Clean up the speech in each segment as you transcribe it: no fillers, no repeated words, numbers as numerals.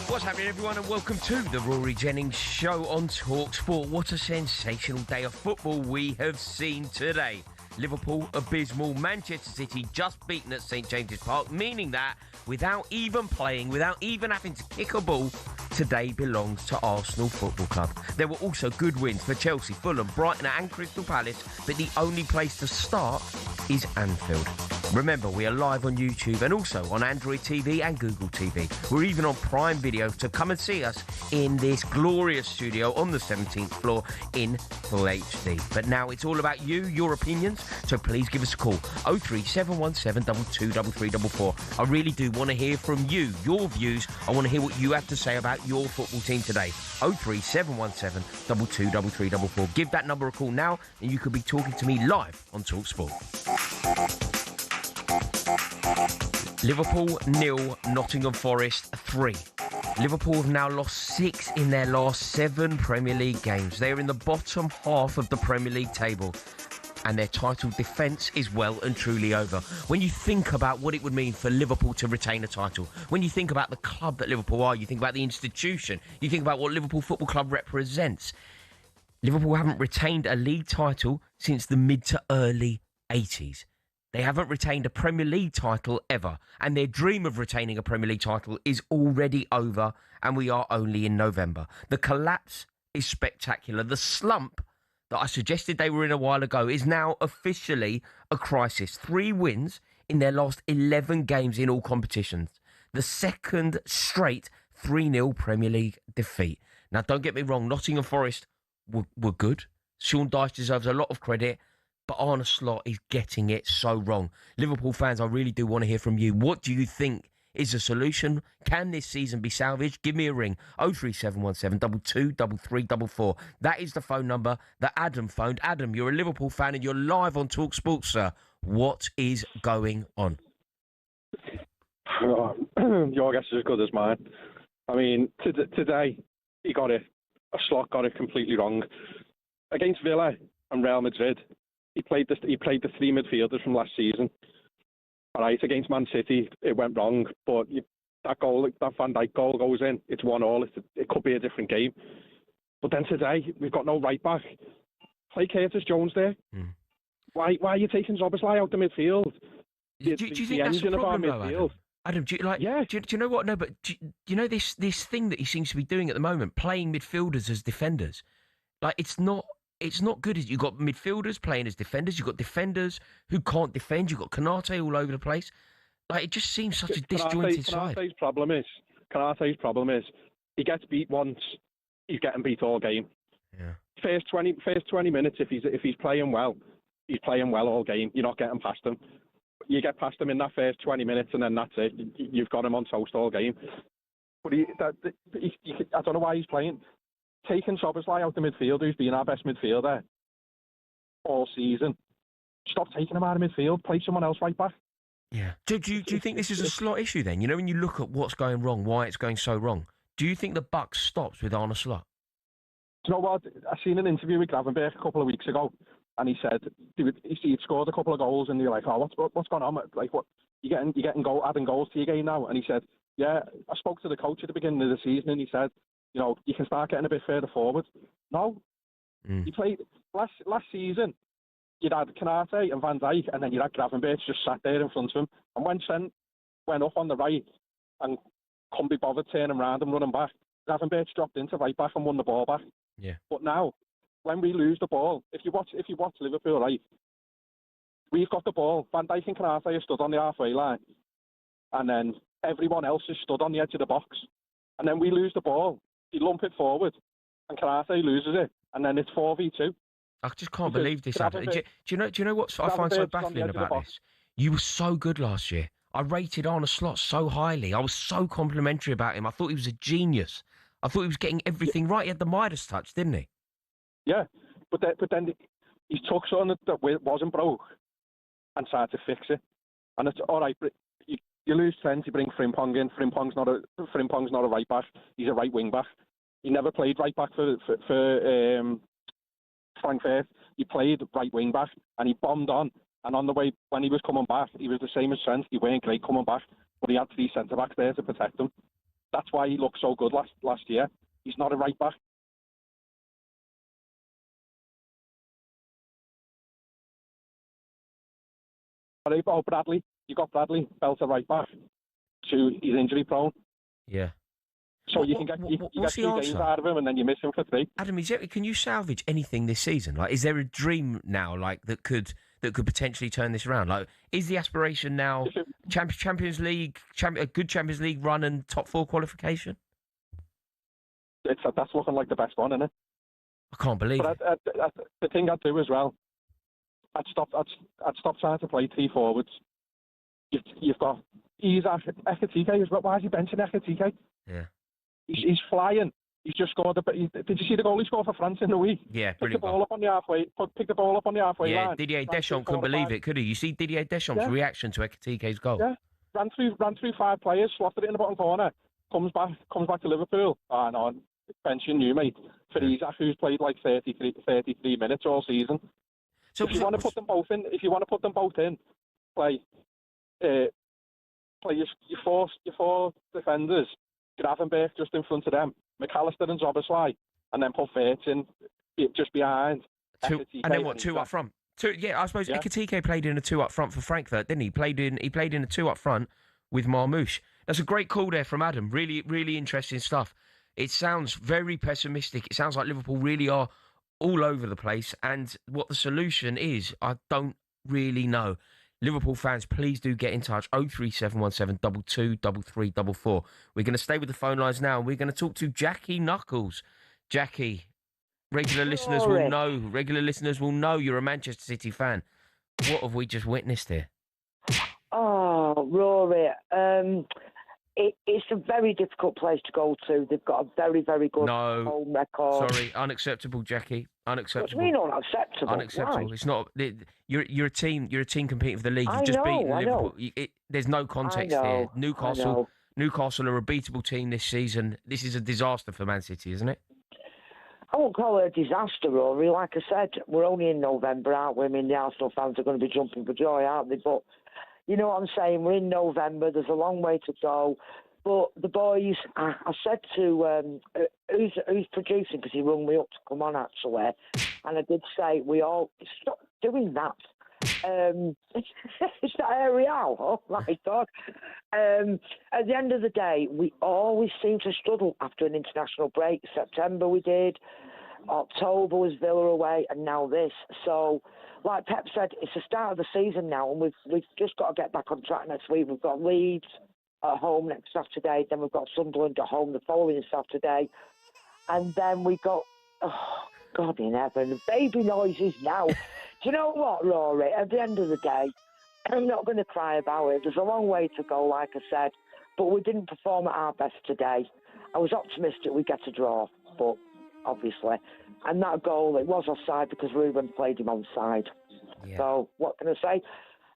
What's happening, everyone, and welcome to the Rory Jennings show on talkSPORT. What a sensational day of football we have seen today. Liverpool abysmal, Manchester City just beaten at St James's Park, meaning that without even playing, without even having to kick a ball, today belongs to Arsenal Football Club. There were also good wins for Chelsea, Fulham, Brighton and Crystal Palace, but the only place to start is Anfield. Remember, we are live on YouTube and also on Android TV and Google TV. We're even on Prime Video, so come and see us in this glorious studio on the 17th floor in full HD. But now it's all about you, your opinions, so please give us a call. 03717 223344. I really do want to hear from you, your views. I want to hear what you have to say about your football team today. 03717 223344. Give that number a call now and you could be talking to me live on talkSPORT. Liverpool 0, Nottingham Forest 3. Liverpool have now lost 6 in their last 7 Premier League games. They are in the bottom half of the Premier League table and their title defence is well and truly over. When you think about what it would mean for Liverpool to retain a title, when you think about the club that Liverpool are, you think about the institution, you think about what Liverpool Football Club represents. Liverpool haven't retained a league title since the mid to early 80s. They haven't retained a Premier League title ever, and their dream of retaining a Premier League title is already over, and we are only in November. The collapse is spectacular. The slump that I suggested they were in a while ago is now officially a crisis. 3 wins in their last 11 games in all competitions. The second straight 3-0 Premier League defeat. Now, don't get me wrong, Nottingham Forest were good. Sean Dyche deserves a lot of credit. But Arne Slot is getting it so wrong. Liverpool fans, I really do want to hear from you. What do you think is the solution? Can this season be salvaged? Give me a ring. 03717 223344. That is the phone number that Adam phoned. Adam, you're a Liverpool fan and you're live on talkSPORT, sir. What is going on? Your guess is as good as mine. I mean, today, he got it. Slot got it completely wrong. Against Villa and Real Madrid, He played the 3 midfielders from last season. All right, against Man City, it went wrong, but that Van Dijk goal goes in. It's 1-1. It could be a different game. But then today, we've got no right back. Play Curtis Jones there. Why are you taking Szoboszlai out the midfield? Do you think that's the problem, though, Adam? Do you know what? No, but do you know this thing that he seems to be doing at the moment, playing midfielders as defenders? Like, it's not good. You've got midfielders playing as defenders. You've got defenders who can't defend. You've got Konate all over the place. Like, it just seems such a disjointed side. Konate's problem is he gets beat once, he's getting beat all game. Yeah. First 20 minutes, if he's playing well, he's playing well all game. You're not getting past him. You get past him in that first 20 minutes, and then that's it. You've got him on toast all game. But I don't know why he's playing. Taking Szoboszlai out the midfield, who's been our best midfielder all season. Stop taking him out of midfield. Play someone else right back. Yeah. Do you think this is a Slot issue then? You know, when you look at what's going wrong, why it's going so wrong, do you think the buck stops with Arne Slot? Do you know what? I seen an interview with Gravenberch a couple of weeks ago, and he said he'd scored a couple of goals, and you're like, oh, what's going on? Like, what? You adding goals to your game now? And he said, yeah, I spoke to the coach at the beginning of the season, and he said, you know, you can start getting a bit further forward. No. He played last season. you'd had Canate and Van Dijk, and then you'd had Gravenberch just sat there in front of him. And when Trent went up on the right and couldn't be bothered turning around and running back, Gravenberch dropped into right back and won the ball back. Yeah. But now, when we lose the ball, if you watch Liverpool, right, we've got the ball. Van Dijk and Canate are stood on the halfway line, and then everyone else is stood on the edge of the box. And then we lose the ball, you lump it forward, and Canate loses it, and then it's 4v2. I just can't believe this, Adam. Do you know what I find so baffling about this? You were so good last year. I rated Arne Slot so highly. I was so complimentary about him. I thought he was a genius. I thought he was getting everything right. He had the Midas touch, didn't he? Yeah, but then he took something that wasn't broke and tried to fix it. And it's all right. You lose Trent, you bring Frimpong in. Frimpong's not a right back. He's a right wing back. He never played right back for Frankfurt. He played right wing back, and he bombed on. And on the way, when he was coming back, he was the same as Trent. He weren't great coming back, but he had 3 centre backs there to protect him. That's why he looked so good last year. He's not a right back. Oh, Bradley. You got Bradley, belter right back. He's injury prone. Yeah. So you can get 2 games out of him, and then you miss him for 3. Adam, can you salvage anything this season? Like, is there a dream now, like that could potentially turn this around? Like, is the aspiration now Champions League, a good Champions League run and top 4 qualification? That's looking like the best one, isn't it? I can't believe it. The thing I'd do as well, I'd stop trying to play 3 forwards. You've got Isak, Ekitike as well. Why is he benching Ekitike? Yeah. He's flying. He's just scored. Did you see the goal he scored for France in the week? Yeah, pick the ball up on the halfway line. Yeah, Didier Deschamps couldn't believe it, could he? You see Didier Deschamps' reaction to Ekitike's goal. Yeah, ran through 5 players, slotted it in the bottom corner. Comes back to Liverpool. No, benching you, mate. For Isak, who's played like 33 minutes all season. So if you want to put them both in, play your 4 defenders. Gravenberch just in front of them, McAllister and Zoboslai, and then put Wirtz in just behind. 2, and then what? 2 up front. 2, yeah, I suppose Ekitike played in a 2 up front for Frankfurt, didn't he? He played in a 2 up front with Marmouche. That's a great call there from Adam. Really, really interesting stuff. It sounds very pessimistic. It sounds like Liverpool really are all over the place, and what the solution is, I don't really know. Liverpool fans, please do get in touch. 03717 22 3344. We're going to stay with the phone lines now, and we're going to talk to Jackie Knuckles. Jackie, regular listeners will know you're a Manchester City fan. What have we just witnessed here? Oh, Rory, it's a very difficult place to go to. They've got a very, very good home record. Sorry, unacceptable, Jackie. Unacceptable. What do you mean unacceptable? Unacceptable. Why? It's not. You're a team. You're a team competing for the league. You've just beaten Liverpool. There's no context here. Newcastle are a beatable team this season. This is a disaster for Man City, isn't it? I won't call it a disaster, Rory. Like I said, we're only in November, aren't we? I mean, the Arsenal fans are going to be jumping for joy, aren't they? But you know what I'm saying? We're in November. There's a long way to go. But the boys, I said to who's producing, because he rung me up to come on actually, and I did say we all stop doing that. It's that Ariel. Oh my God! At the end of the day, we always seem to struggle after an international break. September we did, October was Villa away, and now this. So, like Pep said, it's the start of the season now, and we've just got to get back on track next week. We've got Leeds at home next Saturday, then we've got Sunderland at home the following Saturday, and then we got, oh God in heaven, baby noises now. Do you know what, Rory? At the end of the day, I'm not going to cry about it. There's a long way to go, like I said, but we didn't perform at our best today. I was optimistic we'd get a draw, but obviously, and that goal, it was offside because Ruben played him onside. Yeah. So what can I say?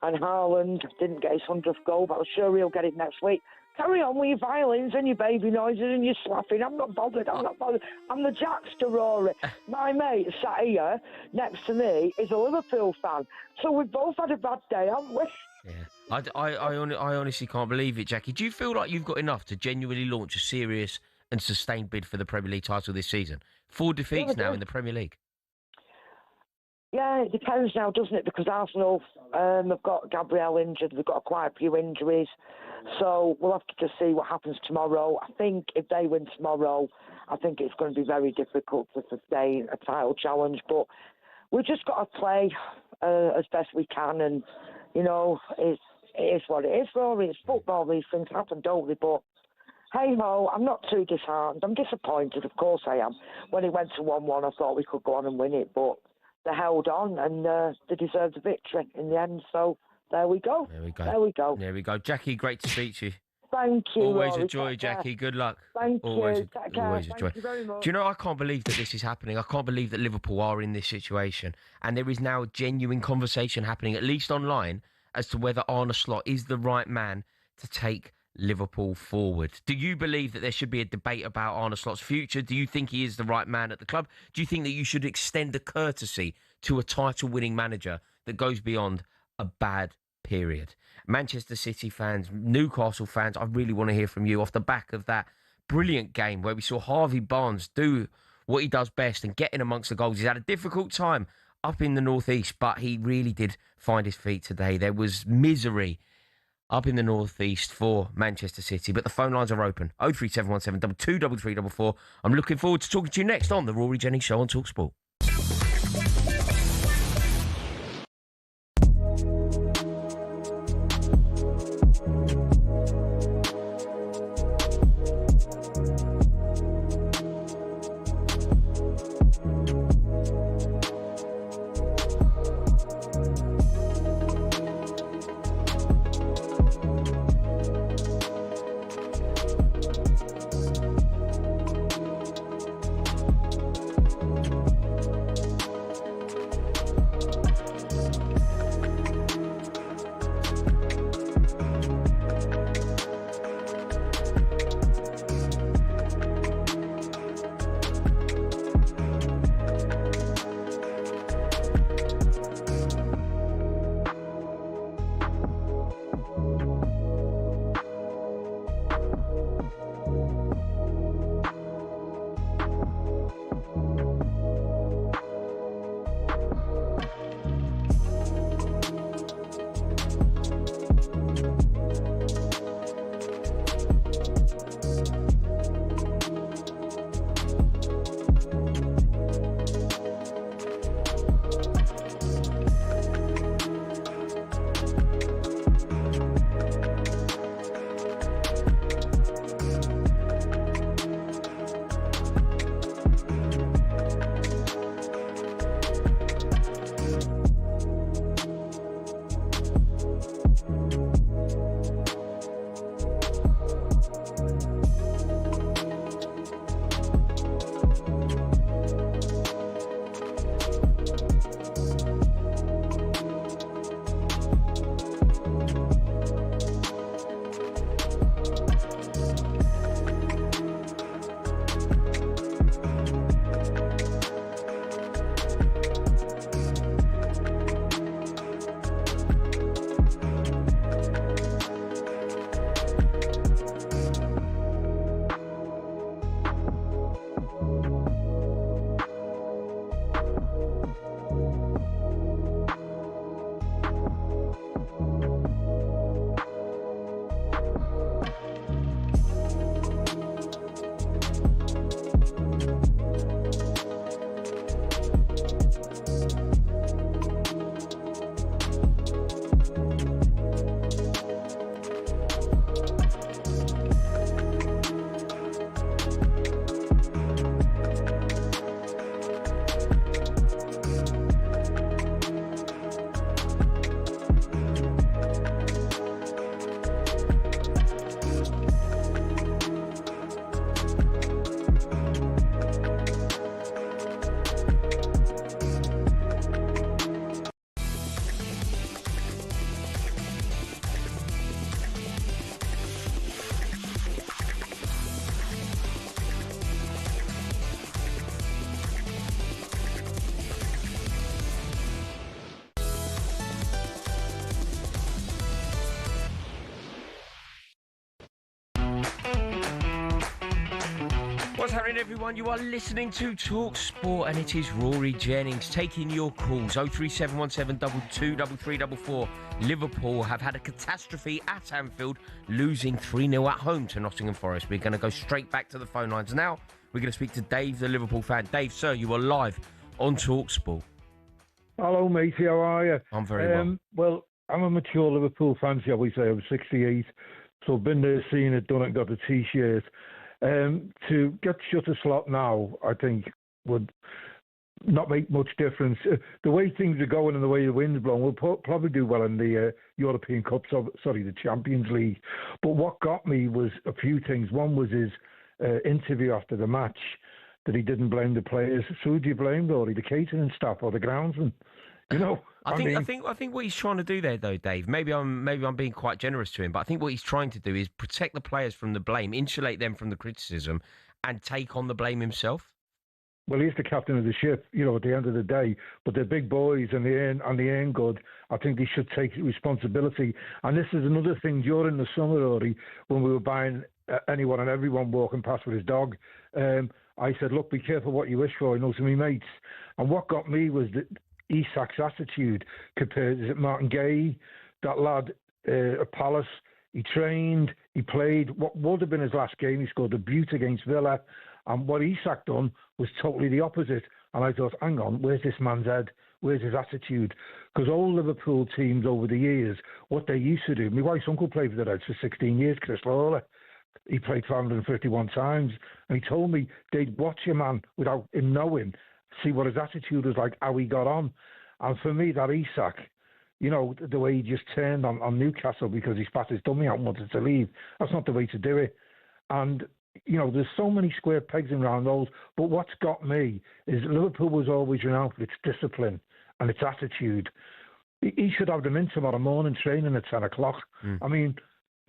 And Haaland didn't get his 100th goal, but I'm sure he'll get it next week. Carry on with your violins and your baby noises and your slapping. I'm not bothered. I'm the Jackster, Rory. My mate sat here next to me is a Liverpool fan. So we've both had a bad day, haven't we? Yeah. I honestly can't believe it, Jackie. Do you feel like you've got enough to genuinely launch a serious and sustained bid for the Premier League title this season? 4 defeats now in the Premier League. Yeah, it depends now, doesn't it? Because Arsenal have got Gabriel injured. They've got quite a few injuries. So we'll have to just see what happens tomorrow. I think if they win tomorrow, I think it's going to be very difficult to sustain a title challenge. But we've just got to play as best we can. And, you know, it is what it is, Rory. It's football. These things happen, don't they? But hey-ho, I'm not too disheartened. I'm disappointed, of course I am. When it went to 1-1, I thought we could go on and win it. But they held on and they deserved the victory in the end. So there we go. There we go. There we go. There we go. Jackie, great to speak to you. Thank you, Always Rory. a joy, Take care. Jackie. Good luck. Thank always, you. Take care. Always a joy. Thank you very much. Do you know, I can't believe that this is happening. I can't believe that Liverpool are in this situation. And there is now a genuine conversation happening, at least online, as to whether Arne Slot is the right man to take Liverpool forward. Do you believe that there should be a debate about Arne Slot's future? Do you think he is the right man at the club? Do you think that you should extend a courtesy to a title-winning manager that goes beyond a bad period? Manchester City fans, Newcastle fans, I really want to hear from you off the back of that brilliant game where we saw Harvey Barnes do what he does best and get in amongst the goals. He's had a difficult time up in the northeast, but he really did find his feet today. There was misery up in the northeast for Manchester City, but the phone lines are open. 03717 223344. I'm looking forward to talking to you next on the Rory Jennings Show on talkSPORT. happening, everyone? You are listening to talkSPORT, and it is Rory, Jennings taking your calls. 03717 223344. Liverpool have had a catastrophe at Anfield, losing 3-0 at home to Nottingham Forest. We're going to go straight back to the phone lines now. We're going to speak to Dave, the Liverpool fan. Dave, sir, you are live on talkSPORT. Hello, matey. How are you? I'm very well. Well, I'm a mature Liverpool fan, shall we say. I'm 68, so I've been there, seen it, done it, got the T-shirt. To get shut a slot now, I think, would not make much difference. The way things are going and the way the wind's blowing, we'll probably do well in the European Cup, the Champions League. But what got me was a few things. One was his interview after the match, that he didn't blame the players. So who do you blame, Rory? The catering staff or the groundsman? You know, I think what he's trying to do there, though, Dave. Maybe I'm being quite generous to him, but I think what he's trying to do is protect the players from the blame, insulate them from the criticism, and take on the blame himself. Well, he's the captain of the ship, you know, at the end of the day. But they're big boys and they earn good. I think they should take responsibility. And this is another thing during the summer, Rory, when we were buying anyone and everyone walking past with his dog. I said, look, be careful what you wish for, you know, to me mates. And what got me was that Isak's attitude compared to Martin Gay, that lad at Palace. He trained, he played. What would have been his last game, he scored a beaut against Villa. And what Isak done was totally the opposite. And I thought, hang on, where's this man's head? Where's his attitude? Because all Liverpool teams over the years, what they used to do, my wife's uncle played for the Reds for 16 years, Chris Lawler. He played 551 times. And he told me they'd watch a man without him knowing, see what his attitude was like, how he got on. And for me, that Isak, you know, the way he just turned on Newcastle because he spat his dummy out and wanted to leave, that's not the way to do it. And, you know, there's so many square pegs in round holes. But what's got me is Liverpool was always renowned for its discipline and its attitude. He should have them in tomorrow morning training at 10 o'clock. I mean,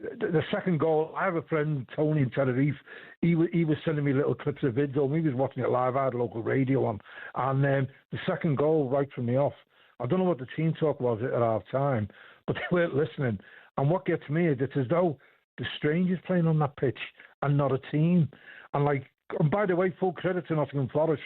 the second goal, I have a friend, Tony in Tenerife, he was sending me little clips of vids, he was watching it live, I had local radio on, and the second goal right from the off, I don't know what the team talk was at half time, but they weren't listening, and what gets me is it's as though the strangers playing on that pitch and not a team, and by the way, full credit to Nottingham Forest.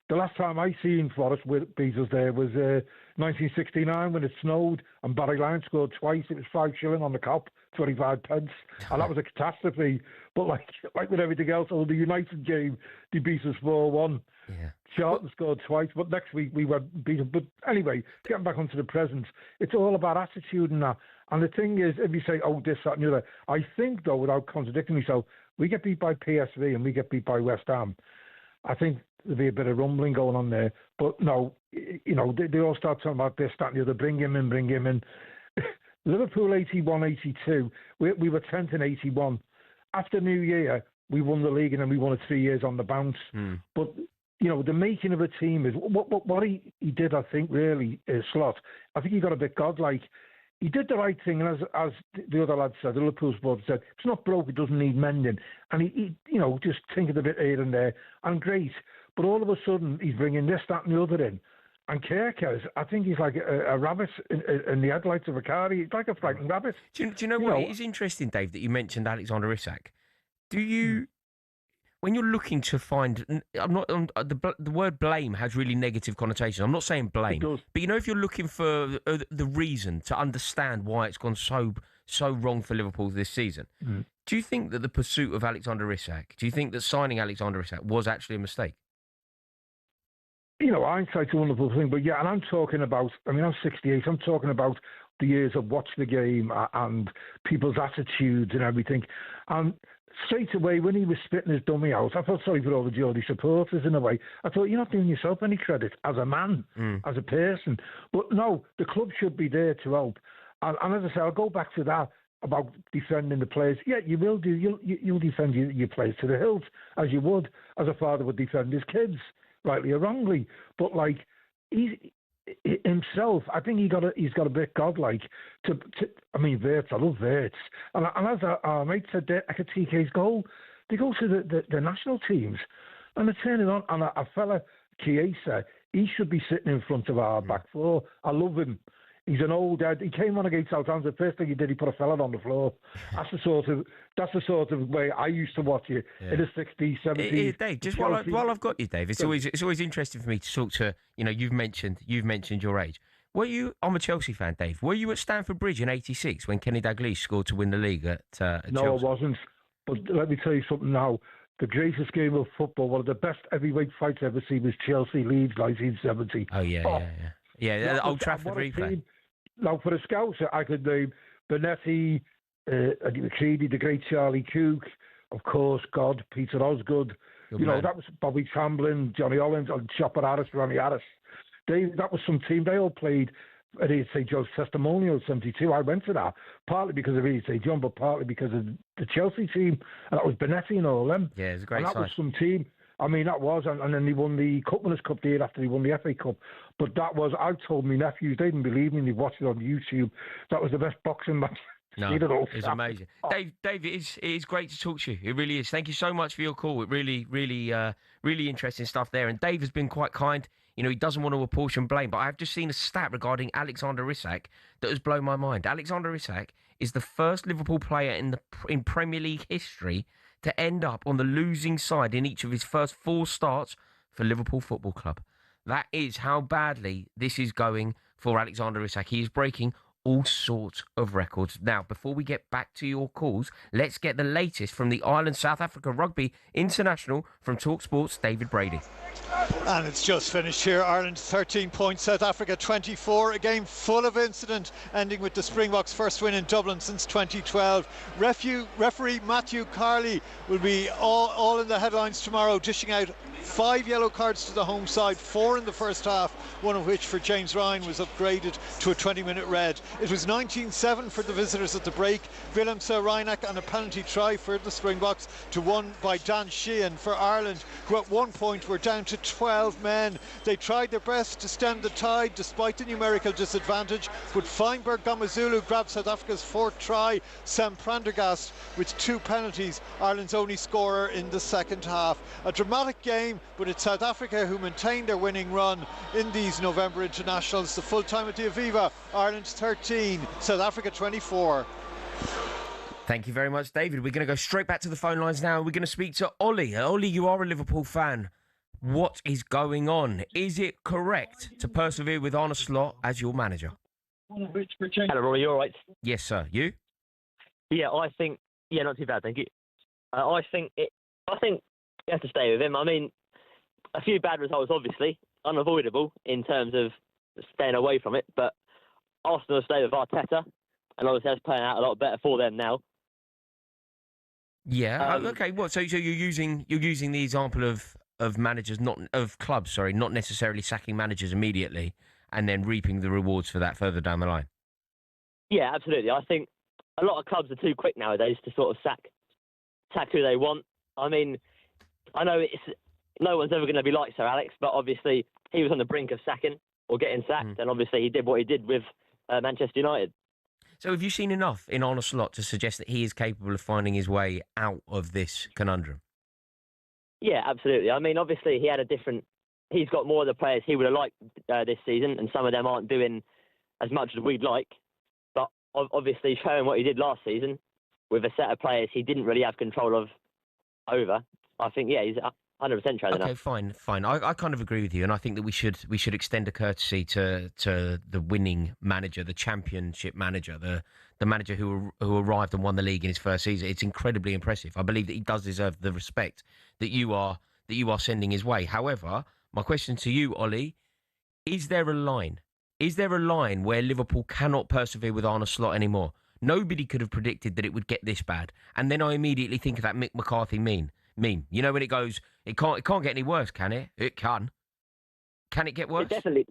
The last time I seen Forest with Beatles there was 1969 when it snowed and Barry Lyons scored twice. It was 5 shilling on the cop, 25 pence, and that was a catastrophe. But like with everything else, the United game, they beat us 4-1. Yeah. Charlton scored twice, but next week we were beaten. But anyway, getting back onto the present, it's all about attitude and that. And the thing is, if you say, oh, this, that and the other, I think, though, without contradicting myself, we get beat by PSV and we get beat by West Ham. I think there'll be a bit of rumbling going on there. But no, you know, they all start talking about this, that and the other, bring him in. Liverpool 81, 82, we were 10th in 81. After New Year, we won the league and then we won it 3 years on the bounce. But, you know, the making of a team is, what he did, I think, really, Slot, I think he got a bit godlike. He did the right thing, and as the other lad said, the Liverpool supporter said, it's not broke, it doesn't need mending. And he you know, just tinkered a bit here and there, and great. But all of a sudden, he's bringing this, that, and the other in. And Kerkers, I think he's like a rabbit in the headlights of a car. He's like a frightened rabbit. Do you know what? It is interesting, Dave, that you mentioned Alexander Isak. Do you... When you're looking to find, the word blame has really negative connotations. I'm not saying blame, but you know, if you're looking for the reason to understand why it's gone so wrong for Liverpool this season, do you think that the pursuit of Alexander Isak, do you think that signing Alexander Isak was actually a mistake? You know, hindsight's a wonderful thing, but yeah, and I'm talking about, I mean, I'm 68, I'm talking about the years of watch the game and people's attitudes and everything. And straight away, when he was spitting his dummy out, I felt sorry for all the Geordie supporters in a way. I thought, you're not doing yourself any credit as a man, as a person. But no, the club should be there to help. And as I say, I'll go back to that about defending the players. Yeah, you will do. You'll defend your players to the hilt, as you would, as a father would defend his kids, rightly or wrongly. But like, himself, I think he's got a bit godlike. I mean, Wirtz, I love Wirtz, and as our mate said, Ekatike's goal, they go to the national teams, and they turn it on. And a fella, Chiesa, he should be sitting in front of our back four. I love him. He's an old dad. He came on against Southampton. The first thing he did, he put a fella on the floor. That's the sort of way I used to watch it in the 60s, 70s. Dave, just while I've got you, Dave, it's always interesting for me to talk to. You've mentioned your age. I'm a Chelsea fan, Dave. Were you at Stamford Bridge in '86 when Kenny Dalglish scored to win the league at Chelsea? No, I wasn't. But let me tell you something now. The greatest game of football, one of the best heavyweight fights I ever seen was Chelsea-Leeds 1970. Oh, yeah. Yeah, the Old Trafford replay. Now, for the scouts, I could name Benetti, McCready, the great Charlie Cooke, of course, Peter Osgood. That was Bobby Chamberlain, Johnny Ollins, and Chopper Harris, Ronnie Harris. That was some team. They all played at St. John's Testimonial 72. I went to that, partly because of St. John, but partly because of the Chelsea team. And that was Benetti and all them. Yeah, it was a great side. That was some team. I mean, that was, and then he won the Cup Winners' Cup the year after he won the FA Cup. But that was, I told my nephews, they didn't believe me, and they watched it on YouTube. That was the best boxing match. No, it's amazing. Dave, it is great to talk to you. It really is. Thank you so much for your call. It really, really interesting stuff there. And Dave has been quite kind. He doesn't want to apportion blame, but I've just seen a stat regarding Alexander Isak that has blown my mind. Alexander Isak is the first Liverpool player in Premier League history to end up on the losing side in each of his first 4 starts for Liverpool Football Club. That is how badly this is going for Alexander Isak. He is breaking all sorts of records. Now, before we get back to your calls, let's get the latest from the Ireland South Africa Rugby International from talkSPORT's David Brady. And it's just finished here. Ireland 13 points, South Africa 24. A game full of incident, ending with the Springboks' first win in Dublin since 2012. Referee Matthew Carley will be all in the headlines tomorrow, dishing out 5 yellow cards to the home side, 4 in the first half, one of which for James Ryan was upgraded to a 20-minute red. It was 19-7 for the visitors at the break. Willem Reinak on a penalty try for the Springboks to 1 by Dan Sheehan for Ireland, who at one point were down to 12 men. They tried their best to stem the tide despite the numerical disadvantage, but Feinberg Gamazulu grabbed South Africa's 4th try. Sam Prendergast with 2 penalties, Ireland's only scorer in the second half. A dramatic game, but it's South Africa who maintained their winning run in these November internationals. The full time at the Aviva, Ireland 13, South Africa 24. Thank you very much, David. We're going to go straight back to the phone lines now. We're going to speak to Ollie. Ollie, you are a Liverpool fan. What is going on? Is it correct to persevere with Arne Slot as your manager? Hello, Rory. You all right? Yes, sir. You? Yeah, not too bad, thank you. I think you have to stay with him. I mean, a few bad results, obviously, unavoidable in terms of staying away from it. But Arsenal stay with Arteta, and obviously that's playing out a lot better for them now. Yeah. Okay. What? So you're using the example of managers, not necessarily sacking managers immediately, and then reaping the rewards for that further down the line. Yeah, absolutely. I think a lot of clubs are too quick nowadays to sort of sack who they want. I mean, I know no one's ever going to be like Sir Alex, but obviously he was on the brink of sacking or getting sacked, and obviously he did what he did with Manchester United. So have you seen enough in Arne Slot to suggest that he is capable of finding his way out of this conundrum? Yeah, absolutely. I mean, obviously he's got more of the players he would have liked this season, and some of them aren't doing as much as we'd like. But obviously showing what he did last season with a set of players he didn't really have control of over, I think, yeah, he's 100% trailing Okay, up. fine. I kind of agree with you, and I think that we should extend a courtesy to the winning manager, the championship manager, the manager who arrived and won the league in his first season. It's incredibly impressive. I believe that he does deserve the respect that you are sending his way. However, my question to you, Ollie, is there a line? Is there a line where Liverpool cannot persevere with Arne Slot anymore? Nobody could have predicted that it would get this bad. And then I immediately think of that Mick McCarthy meme. You know when it goes, it can't get any worse, can it? It can. Can it get worse? It definitely.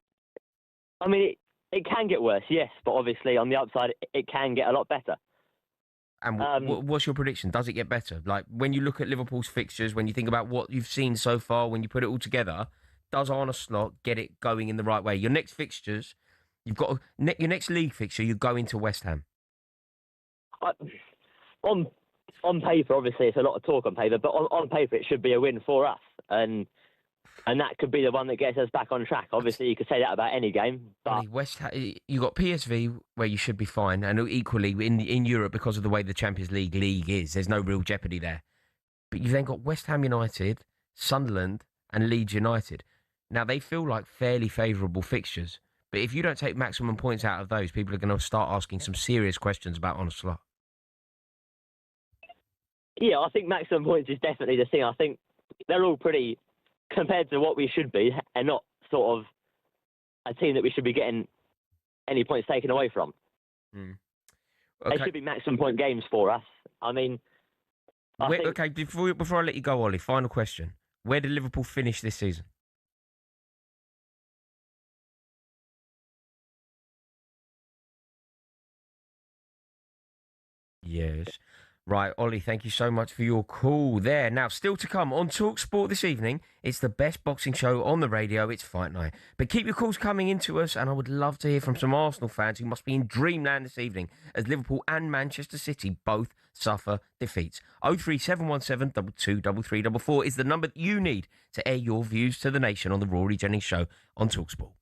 I mean, it can get worse, yes, but obviously on the upside, it can get a lot better. And what's your prediction? Does it get better? Like, when you look at Liverpool's fixtures, when you think about what you've seen so far, when you put it all together, does Arne Slot get it going in the right way? Your next fixtures, you've got your next league fixture, you go into West Ham. On paper, obviously, it's a lot of talk on paper, but on paper, it should be a win for us. And And that could be the one that gets us back on track. Obviously, you could say that about any game, but You got PSV where you should be fine, and equally in Europe because of the way the Champions League is, there's no real jeopardy there. But you've then got West Ham United, Sunderland, and Leeds United. Now they feel like fairly favourable fixtures, but if you don't take maximum points out of those, people are going to start asking some serious questions about Arne Slot. Yeah, I think maximum points is definitely the thing. I think they're all pretty, compared to what we should be, and not sort of a team that we should be getting any points taken away from. Okay. They should be maximum point games for us. I mean, Okay, before I let you go, Ollie, final question. Where did Liverpool finish this season? Yes. Right, Ollie, thank you so much for your call there. Now, still to come on talkSPORT this evening, it's the best boxing show on the radio. It's Fight Night. But keep your calls coming into us, and I would love to hear from some Arsenal fans who must be in dreamland this evening as Liverpool and Manchester City both suffer defeats. 03717 223344 is the number that you need to air your views to the nation on the Rory Jennings Show on talkSPORT.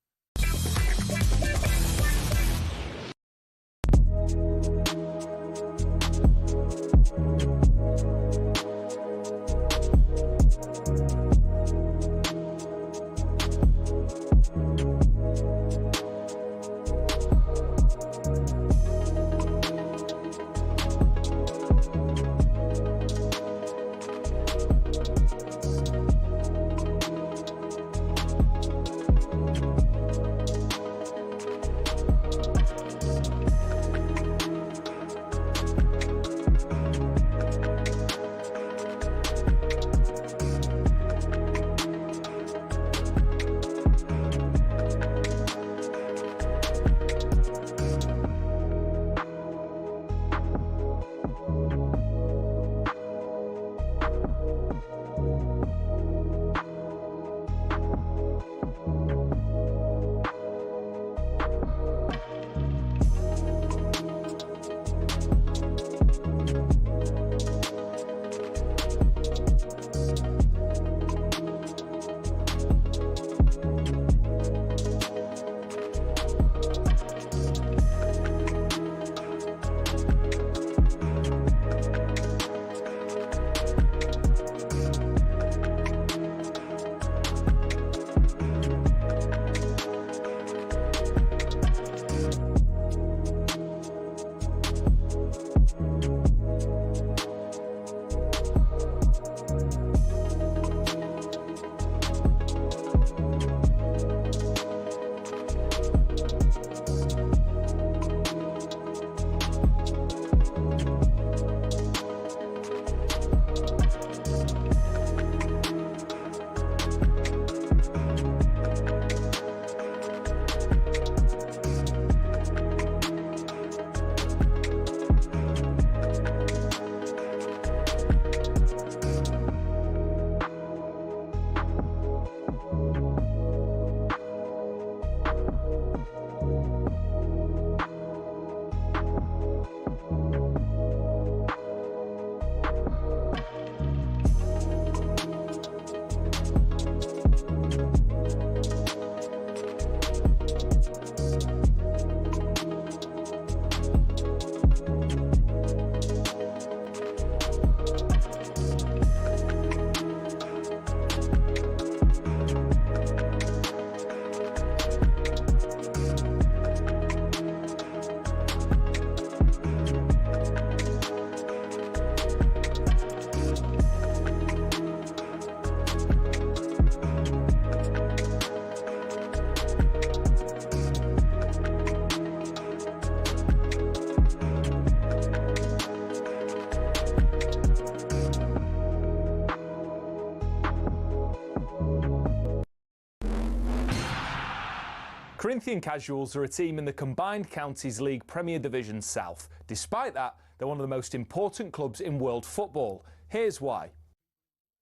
Corinthian Casuals are a team in the Combined Counties League Premier Division South. Despite that, they're one of the most important clubs in world football. Here's why.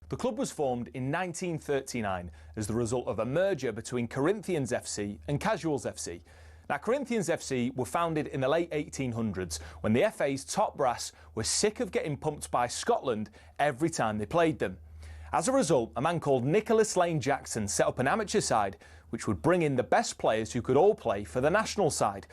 The club was formed in 1939 as the result of a merger between Corinthians FC and Casuals FC. Now, Corinthians FC were founded in the late 1800s when the FA's top brass were sick of getting pumped by Scotland every time they played them. As a result, a man called Nicholas Lane Jackson set up an amateur side which would bring in the best players who could all play for the national side.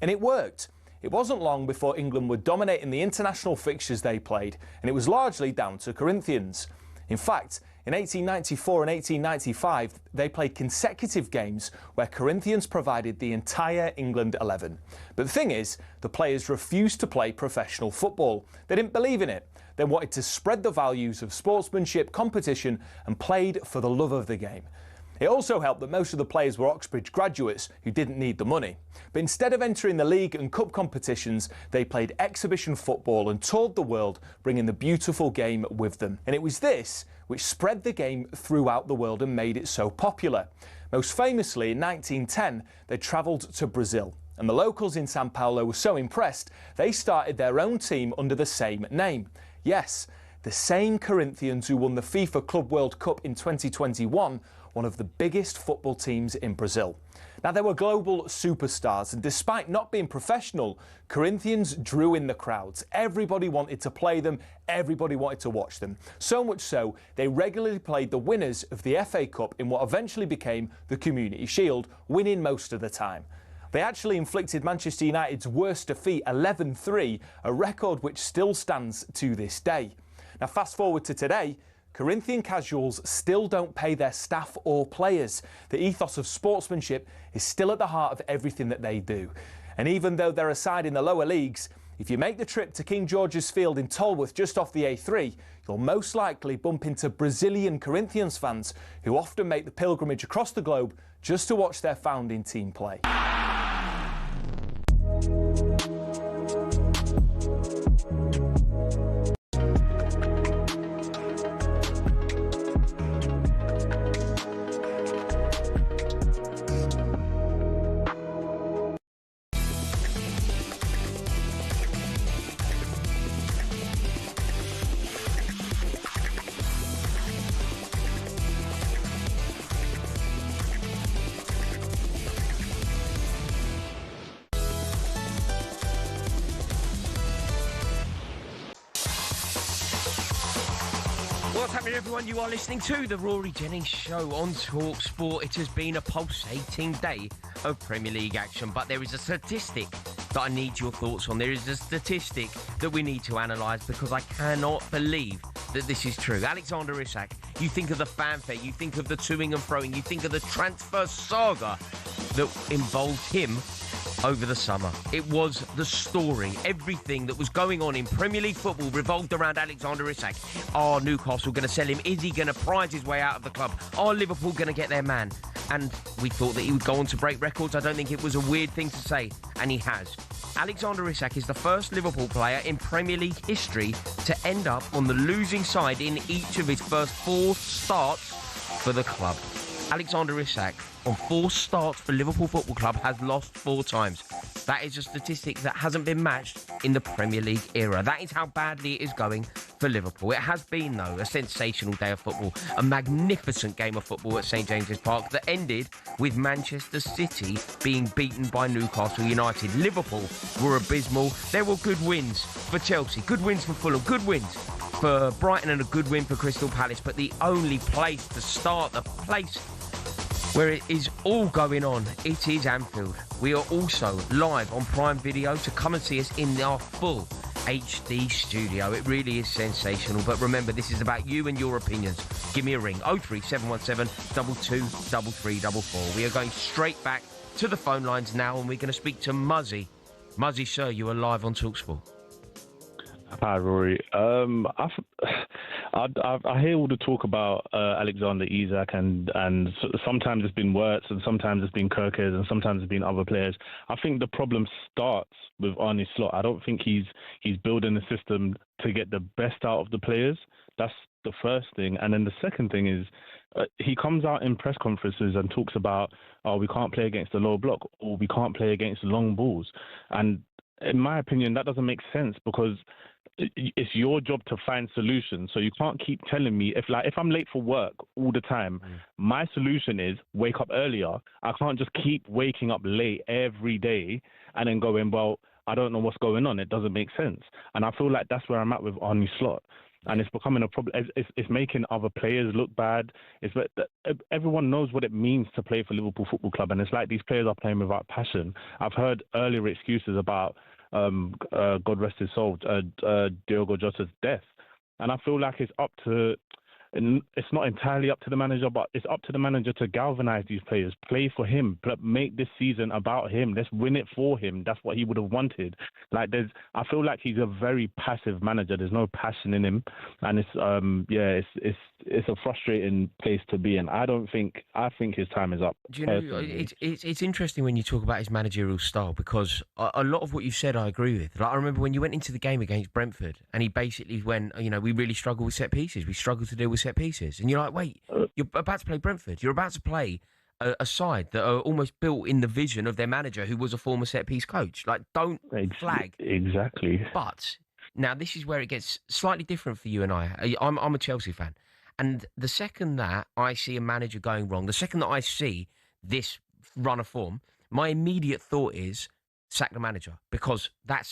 And it worked. It wasn't long before England were dominating the international fixtures they played, and it was largely down to Corinthians. In fact, in 1894 and 1895, they played consecutive games where Corinthians provided the entire England 11. But the thing is, the players refused to play professional football. They didn't believe in it. They wanted to spread the values of sportsmanship, competition, and played for the love of the game. It also helped that most of the players were Oxbridge graduates who didn't need the money. But instead of entering the league and cup competitions, they played exhibition football and toured the world, bringing the beautiful game with them. And it was this which spread the game throughout the world and made it so popular. Most famously, in 1910, they travelled to Brazil. And the locals in Sao Paulo were so impressed, they started their own team under the same name. Yes, the same Corinthians who won the FIFA Club World Cup in 2021, one of the biggest football teams in Brazil. Now, they were global superstars, and despite not being professional, Corinthians drew in the crowds. Everybody wanted to play them, everybody wanted to watch them. So much so, they regularly played the winners of the FA Cup in what eventually became the Community Shield, winning most of the time. They actually inflicted Manchester United's worst defeat, 11-3, a record which still stands to this day. Now, fast forward to today, Corinthian Casuals still don't pay their staff or players. The ethos of sportsmanship is still at the heart of everything that they do. And even though they're a side in the lower leagues, if you make the trip to King George's Field in Tolworth just off the A3, you'll most likely bump into Brazilian Corinthians fans who often make the pilgrimage across the globe just to watch their founding team play. What's happening, everyone? You are listening to the Rory Jennings Show on talkSPORT. It has been a pulsating day of Premier League action, but there is a statistic that I need your thoughts on. There is a statistic that we need to analyse because I cannot believe that this is true. Alexander Isak, you think of the fanfare, you think of the toing and froing, you think of the transfer saga that involved him over the summer. It was the story. Everything that was going on in Premier League football revolved around Alexander Isak. Are Newcastle going to sell him? Is he going to prize his way out of the club? Are Liverpool going to get their man? And we thought that he would go on to break records. I don't think it was a weird thing to say, and he has. Alexander Isak is the first Liverpool player in Premier League history to end up on the losing side in each of his first 4 starts for the club. Alexander Isak, on 4 starts for Liverpool Football Club, has lost 4 times. That is a statistic that hasn't been matched in the Premier League era. That is how badly it is going for Liverpool. It has been, though, a sensational day of football, a magnificent game of football at St James's Park that ended with Manchester City being beaten by Newcastle United. Liverpool were abysmal. There were good wins for Chelsea, good wins for Fulham, good wins for Brighton, and a good win for Crystal Palace. But the only place to start, the place where it is all going on, it is Anfield. We are also live on Prime Video, to come and see us in our full HD studio. It really is sensational. But remember, this is about you and your opinions. Give me a ring, 03717 223344. We are going straight back to the phone lines now, and we're going to speak to Muzzy. Muzzy, sir, you are live on talkSPORT. Hi, Rory. I hear all the talk about Alexander Isak, and sometimes it's been Wirtz, and sometimes it's been Kirkes, and sometimes it's been other players. I think the problem starts with Arne Slot. I don't think he's building a system to get the best out of the players. That's the first thing. And then the second thing is he comes out in press conferences and talks about, oh, we can't play against the low block, or we can't play against long balls. And in my opinion, that doesn't make sense, because it's your job to find solutions. So you can't keep telling me, if I'm late for work all the time, my solution is wake up earlier. I can't just keep waking up late every day and then going, well, I don't know what's going on. It doesn't make sense. And I feel like that's where I'm at with Arne Slot. and it's becoming a problem. It's making other players look bad. Everyone knows what it means to play for Liverpool Football Club, and it's like these players are playing without passion. I've heard earlier excuses about God rest his soul, Diogo Jota's death, and I feel like it's up to. And it's not entirely up to the manager, but it's up to the manager to galvanise these players, play for him, make this season about him. Let's win it for him. That's what he would have wanted. I feel like he's a very passive manager. There's no passion in him, and it's a frustrating place to be in. I think his time is up. Do you know, it's interesting when you talk about his managerial style, because a lot of what you said I agree with. Like, I remember when you went into the game against Brentford, and he basically went, we really struggle with set pieces. We struggle to deal with set pieces, and you're like, wait, you're about to play Brentford. You're about to play a side that are almost built in the vision of their manager, who was a former set piece coach. Like, don't flag. Exactly. But now this is where it gets slightly different for you and I. I'm a Chelsea fan, and the second that I see a manager going wrong, the second that I see this run of form, my immediate thought is sack the manager, because that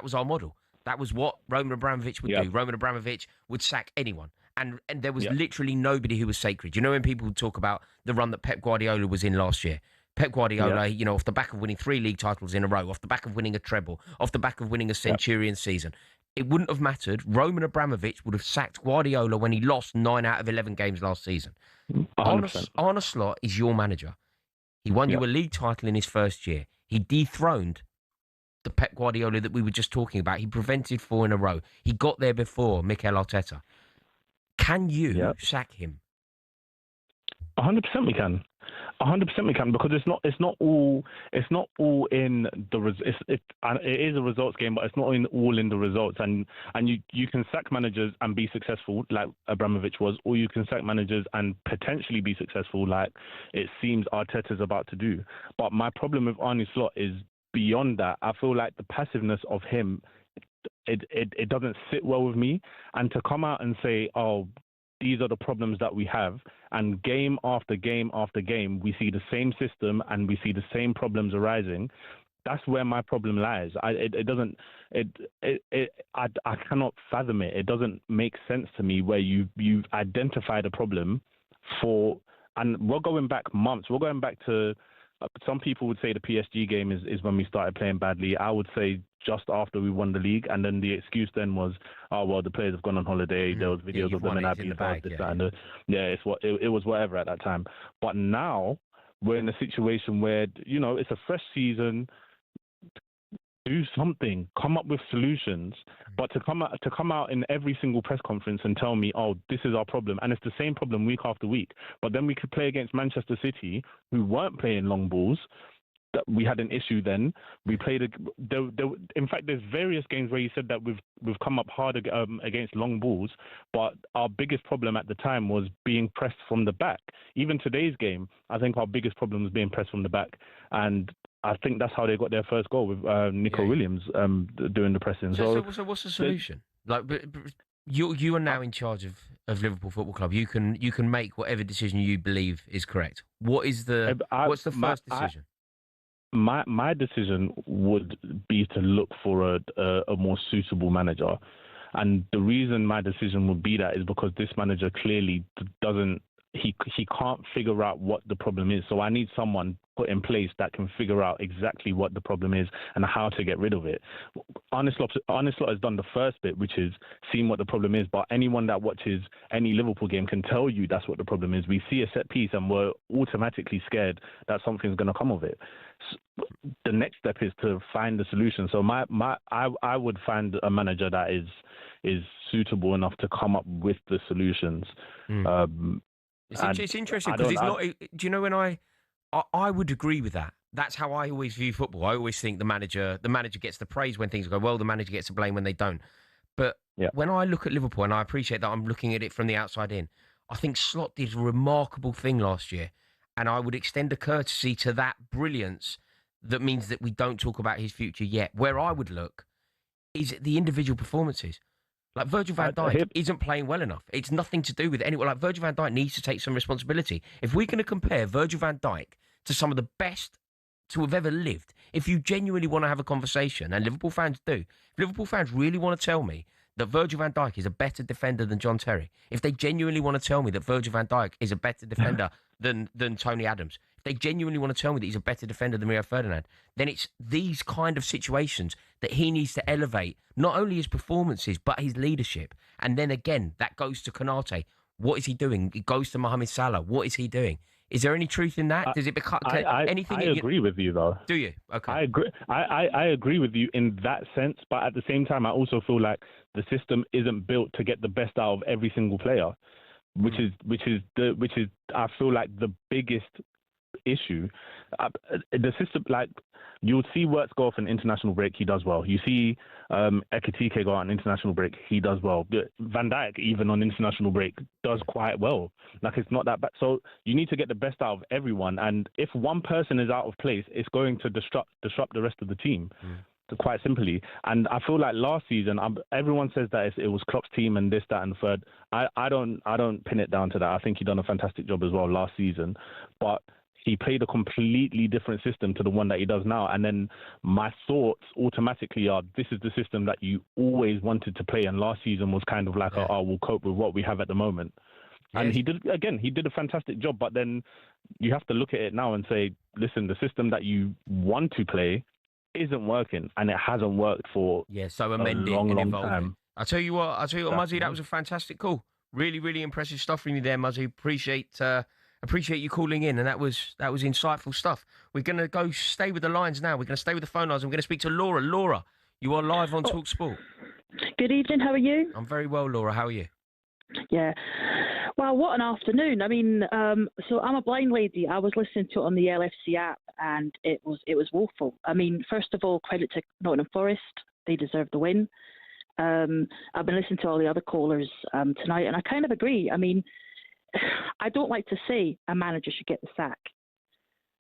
was our model. That was what Roman Abramovich would do. Roman Abramovich would sack anyone. And there was literally nobody who was sacred. You know, when people talk about the run that Pep Guardiola was in last year, Pep Guardiola, off the back of winning 3 league titles in a row, off the back of winning a treble, off the back of winning a Centurion season, it wouldn't have mattered. Roman Abramovich would have sacked Guardiola when he lost 9 out of 11 games last season. 100%. Arne Slot is your manager. He won you a league title in his first year. He dethroned the Pep Guardiola that we were just talking about. He prevented 4 in a row. He got there before Mikel Arteta. Can you sack him? 100% we can. 100% we can, because it's not all in the it is a results game, but it's not all in the results. And you can sack managers and be successful, like Abramovich was, or you can sack managers and potentially be successful, like it seems Arteta's about to do. But my problem with Arne Slot is beyond that. I feel like the passiveness of him, it doesn't sit well with me. And to come out and say, oh, these are the problems that we have, and game after game after game, we see the same system and we see the same problems arising. That's where my problem lies. I cannot fathom it. It doesn't make sense to me where you've identified a problem and we're going back months. We're going back to, some people would say the PSG game is when we started playing badly. I would say just after we won the league, and then the excuse then was, oh well, the players have gone on holiday. There was videos of them in Ibiza. It was whatever at that time. But now we're in a situation where it's a fresh season. Do something, come up with solutions. But to come out in every single press conference and tell me, oh, this is our problem, and it's the same problem week after week. But then we could play against Manchester City, who weren't playing long balls. That we had an issue then. We played. In fact, there's various games where you said that we've come up hard against long balls, but our biggest problem at the time was being pressed from the back. Even today's game, I think our biggest problem was being pressed from the back, and I think that's how they got their first goal with Nico Williams doing the pressing. So what's the solution? You are now in charge of Liverpool Football Club. You can make whatever decision you believe is correct. What's the first decision? My decision would be to look for a more suitable manager. And the reason my decision would be that is because this manager clearly doesn't, he can't figure out what the problem is. So I need someone put in place that can figure out exactly what the problem is and how to get rid of it. Arne Slot has done the first bit, which is seeing what the problem is. But anyone that watches any Liverpool game can tell you that's what the problem is. We see a set piece and we're automatically scared that something's going to come of it. So the next step is to find the solution. So I would find a manager that is suitable enough to come up with the solutions. It's interesting because it's not. Do you know, when I would agree with that. That's how I always view football. I always think the manager gets the praise when things go well. The manager gets the blame when they don't. But when I look at Liverpool, and I appreciate that I'm looking at it from the outside in, I think Slot did a remarkable thing last year, and I would extend a courtesy to that brilliance. That means that we don't talk about his future yet. Where I would look is at the individual performances. Like Virgil van Dijk isn't playing well enough. It's nothing to do with anyone. Like Virgil van Dijk needs to take some responsibility. If we're going to compare Virgil van Dijk to some of the best to have ever lived, if you genuinely want to have a conversation, and Liverpool fans do, if Liverpool fans really want to tell me that Virgil van Dijk is a better defender than John Terry, if they genuinely want to tell me that Virgil van Dijk is a better defender than Tony Adams, if they genuinely want to tell me that he's a better defender than Rio Ferdinand, then it's these kind of situations that he needs to elevate, not only his performances, but his leadership. And then again, that goes to Konate. What is he doing? It goes to Mohamed Salah. What is he doing? Is there any truth in that? Does it become anything? I agree with you, though. Do you? Okay. I agree. I agree with you in that sense, but at the same time, I also feel like the system isn't built to get the best out of every single player, which is I feel like the biggest issue. The system, like, you'll see Wirtz go off an international break, he does well. You see Ekitike go on international break, he does well. Van Dijk, even on international break, does quite well. Like, it's not that bad. So you need to get the best out of everyone. And if one person is out of place, it's going to disrupt the rest of the team. Quite simply. And I feel like last season, everyone says that it was Klopp's team and this, that, and the third. I don't pin it down to that. I think he done a fantastic job as well last season, but he played a completely different system to the one that he does now. And then my thoughts automatically are, this is the system that you always wanted to play. And last season was kind of like, we'll cope with what we have at the moment. And he did a fantastic job. But then you have to look at it now and say, listen, the system that you want to play isn't working, and it hasn't worked for so amend a long time. I'll tell you what, Muzzy, that was a fantastic call. Really, really impressive stuff from you there, Muzzy. Appreciate you calling in, and that was insightful stuff. We're going to stay with the lines now. We're going to stay with the phone lines. I'm going to speak to Laura. Laura, you are live on talkSPORT. Good evening. How are you? I'm very well, Laura. How are you? Yeah. Well, what an afternoon. I mean, so I'm a blind lady. I was listening to it on the LFC app, and it was woeful. I mean, first of all, credit to Nottingham Forest. They deserve the win. I've been listening to all the other callers tonight, and I kind of agree. I mean, I don't like to say a manager should get the sack.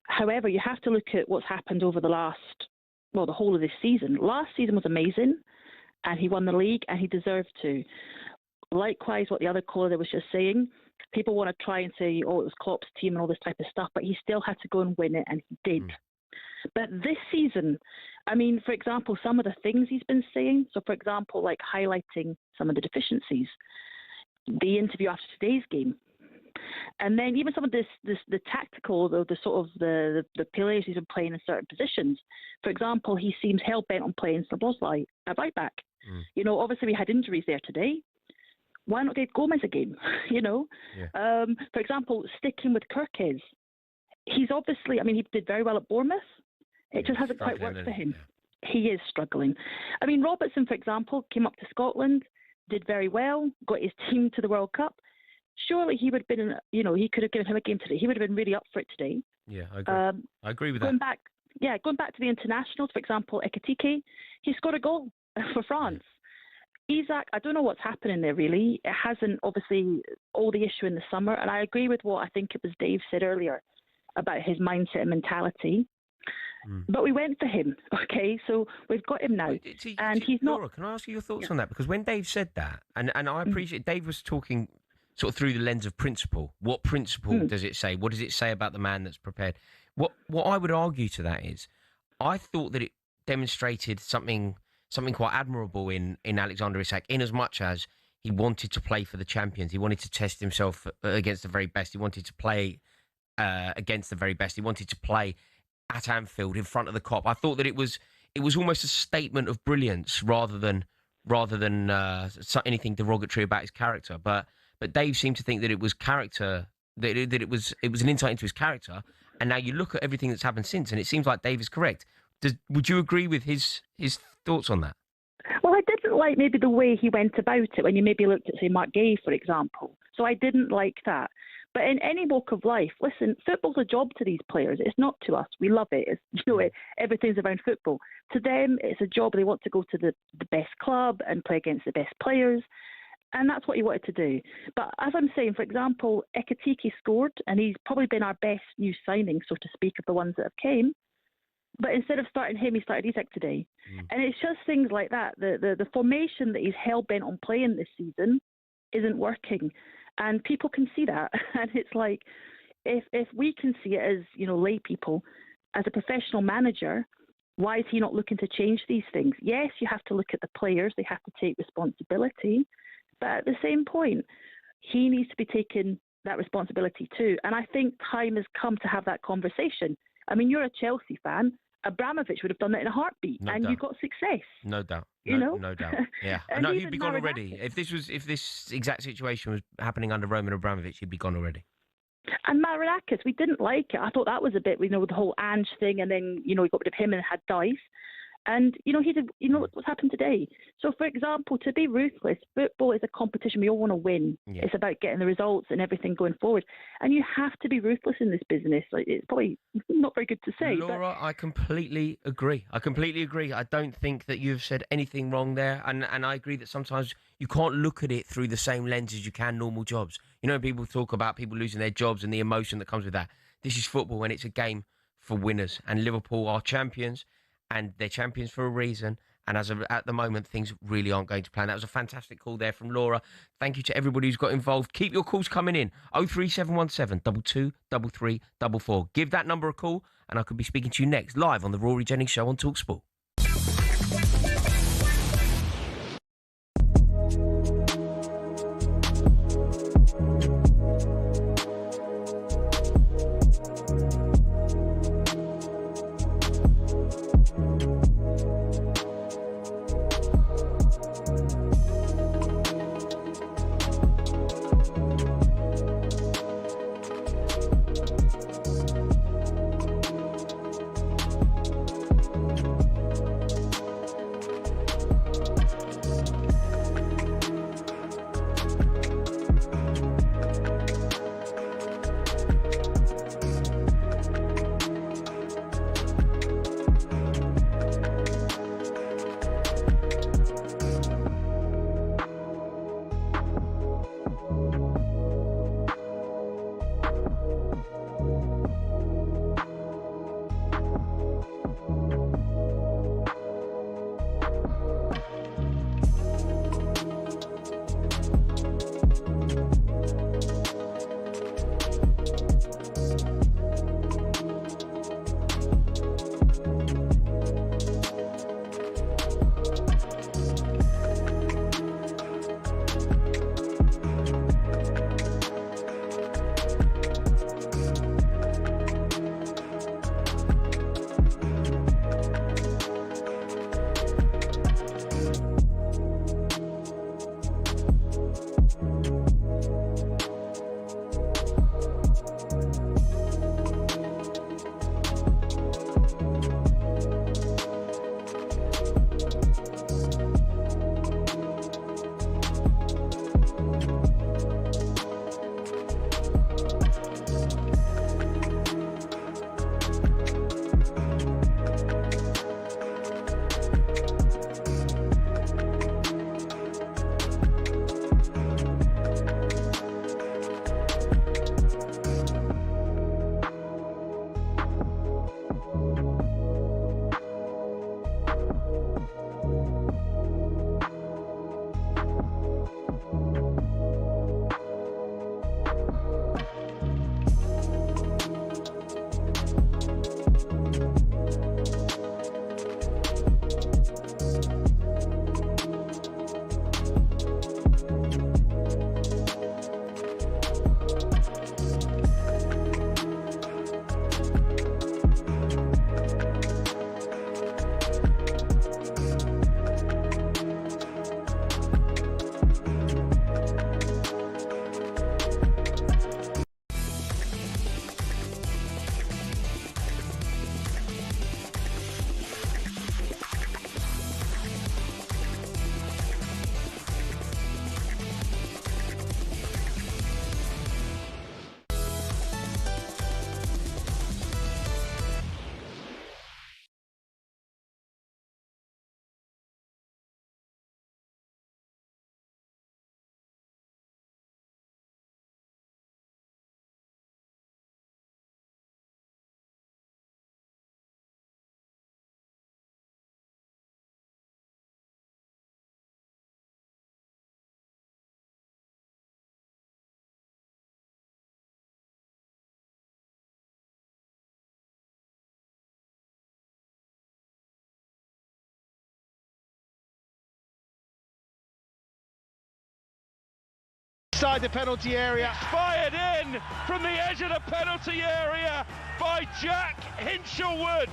However, you have to look at what's happened over the whole of this season. Last season was amazing, and he won the league, and he deserved to. Likewise, what the other caller was just saying, people want to try and say, it was Klopp's team and all this type of stuff, but he still had to go and win it, and he did. But this season, I mean, for example, some of the things he's been saying, so for example, like highlighting some of the deficiencies, the interview after today's game, and then even some of the tactical, the sort of the players he's been playing in certain positions. For example, he seems hell-bent on playing Szoboszlai at right back. You know, obviously we had injuries there today. Why not get Gomez again? You know, for example, sticking with Kirkes. He's obviously, I mean, he did very well at Bournemouth. It just hasn't quite worked for him. Yeah. He is struggling. I mean, Robertson, for example, came up to Scotland, did very well, got his team to the World Cup. Surely he would have been, he could have given him a game today. He would have been really up for it today. Yeah, I agree. I agree with going that. Going back to the internationals, for example, Ekitike, he scored a goal for France. Isak, I don't know what's happening there, really. It hasn't, obviously, all the issue in the summer. And I agree with what I think it was Dave said earlier about his mindset and mentality. But we went for him, okay? So we've got him now. He's not... Laura, can I ask you your thoughts on that? Because when Dave said that, and I appreciate Dave was talking sort of through the lens of principle. What principle does it say? What does it say about the man that's prepared? What I would argue to that is, I thought that it demonstrated something quite admirable in Alexander Isak, in as much as he wanted to play for the champions. He wanted to test himself against the very best. He wanted to play against the very best. He wanted to play at Anfield in front of the Kop. I thought that it was almost a statement of brilliance rather than anything derogatory about his character. But Dave seemed to think that it was character, that it was an insight into his character. And now you look at everything that's happened since, and it seems like Dave is correct. Would you agree with his thoughts on that? Well, I didn't like maybe the way he went about it when you maybe looked at, say, Mark Gay, for example. So I didn't like that. But in any walk of life, listen, football's a job to these players. It's not to us. We love it. Everything's around football. To them, it's a job. They want to go to the best club and play against the best players. And that's what he wanted to do. But as I'm saying, for example, Ekitike scored, and he's probably been our best new signing, so to speak, of the ones that have came. But instead of starting him, he started Isak today. And it's just things like that. The formation that he's hell-bent on playing this season isn't working. And people can see that. And it's like, if we can see it as, lay people, as a professional manager, Why is he not looking to change these things? Yes, you have to look at the players. They have to take responsibility. But at the same point, he needs to be taking that responsibility too. And I think time has come to have that conversation. I mean, you're a Chelsea fan. Abramovich would have done that in a heartbeat, you got success. No doubt. No doubt. Yeah. No, he'd be gone already. If this exact situation was happening under Roman Abramovich, he'd be gone already. And Marinakis, we didn't like it. I thought that was a bit, with the whole Ange thing, and then, we got rid of him and had Dice. And, he did, what's happened today. So, for example, to be ruthless, football is a competition. We all want to win. Yeah. It's about getting the results and everything going forward. And you have to be ruthless in this business. It's probably not very good to say. Laura, I completely agree. I don't think that you've said anything wrong there. And I agree that sometimes you can't look at it through the same lens as you can normal jobs. People talk about people losing their jobs and the emotion that comes with that. This is football, and it's a game for winners. And Liverpool are champions. And they're champions for a reason. And at the moment, things really aren't going to plan. That was a fantastic call there from Laura. Thank you to everybody who's got involved. Keep your calls coming in. 03717 22 33 44. Give that number a call, and I could be speaking to you next, live on the Rory Jennings Show on talkSPORT. Inside the penalty area. Fired in from the edge of the penalty area by Jack Hinchelwood.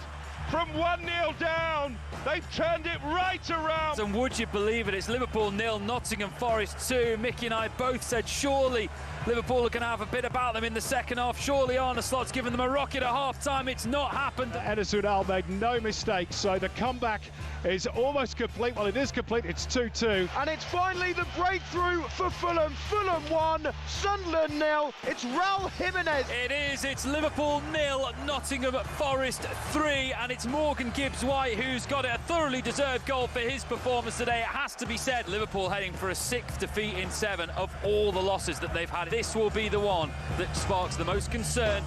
From 1-0 down, they've turned it right around. And would you believe it, it's Liverpool 0, Nottingham Forest 2. Mickey and I both said surely Liverpool are going to have a bit about them in the second half. Surely Arne Slot's given them a rocket at half-time. It's not happened. Enes Ünal made no mistakes, so the comeback is almost complete. Well, it is complete. It's 2-2. And it's finally the breakthrough for Fulham. Fulham 1, Sunderland 0. It's Raul Jimenez. It is. It's Liverpool 0, Nottingham Forest 3. And it's Morgan Gibbs-White who's got a thoroughly deserved goal for his performance today. It has to be said, Liverpool heading for a 6th defeat in 7 of all the losses that they've had. This will be the one that sparks the most concern.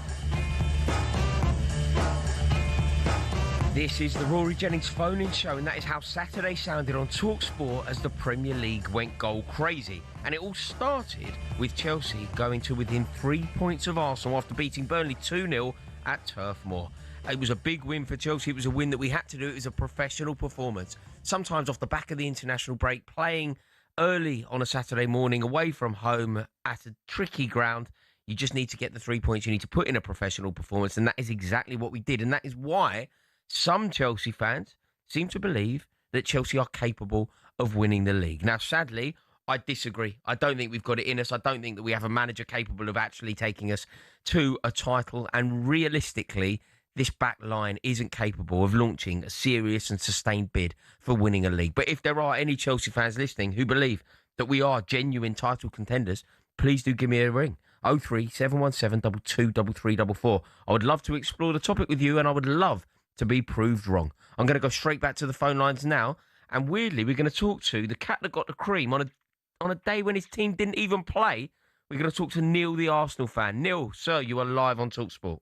This is the Rory Jennings phone-in show, and that is how Saturday sounded on talkSPORT as the Premier League went goal crazy. And it all started with Chelsea going to within 3 points of Arsenal after beating Burnley 2-0 at Turf Moor. It was a big win for Chelsea. It was a win that we had to do. It was a professional performance. Sometimes off the back of the international break, playing early on a Saturday morning away from home at a tricky ground, you just need to get the 3 points. You need to put in a professional performance, and that is exactly what we did. And that is why some Chelsea fans seem to believe that Chelsea are capable of winning the league. Now, sadly, I disagree. I don't think we've got it in us. I don't think that we have a manager capable of actually taking us to a title. And realistically, this back line isn't capable of launching a serious and sustained bid for winning a league. But if there are any Chelsea fans listening who believe that we are genuine title contenders, please do give me a ring. 03717 223344. I would love to explore the topic with you, and I would love to be proved wrong. I'm going to go straight back to the phone lines now, and weirdly, we're going to talk to the cat that got the cream on a day when his team didn't even play. We're going to talk to Neil, the Arsenal fan. Neil, sir, you are live on talkSPORT.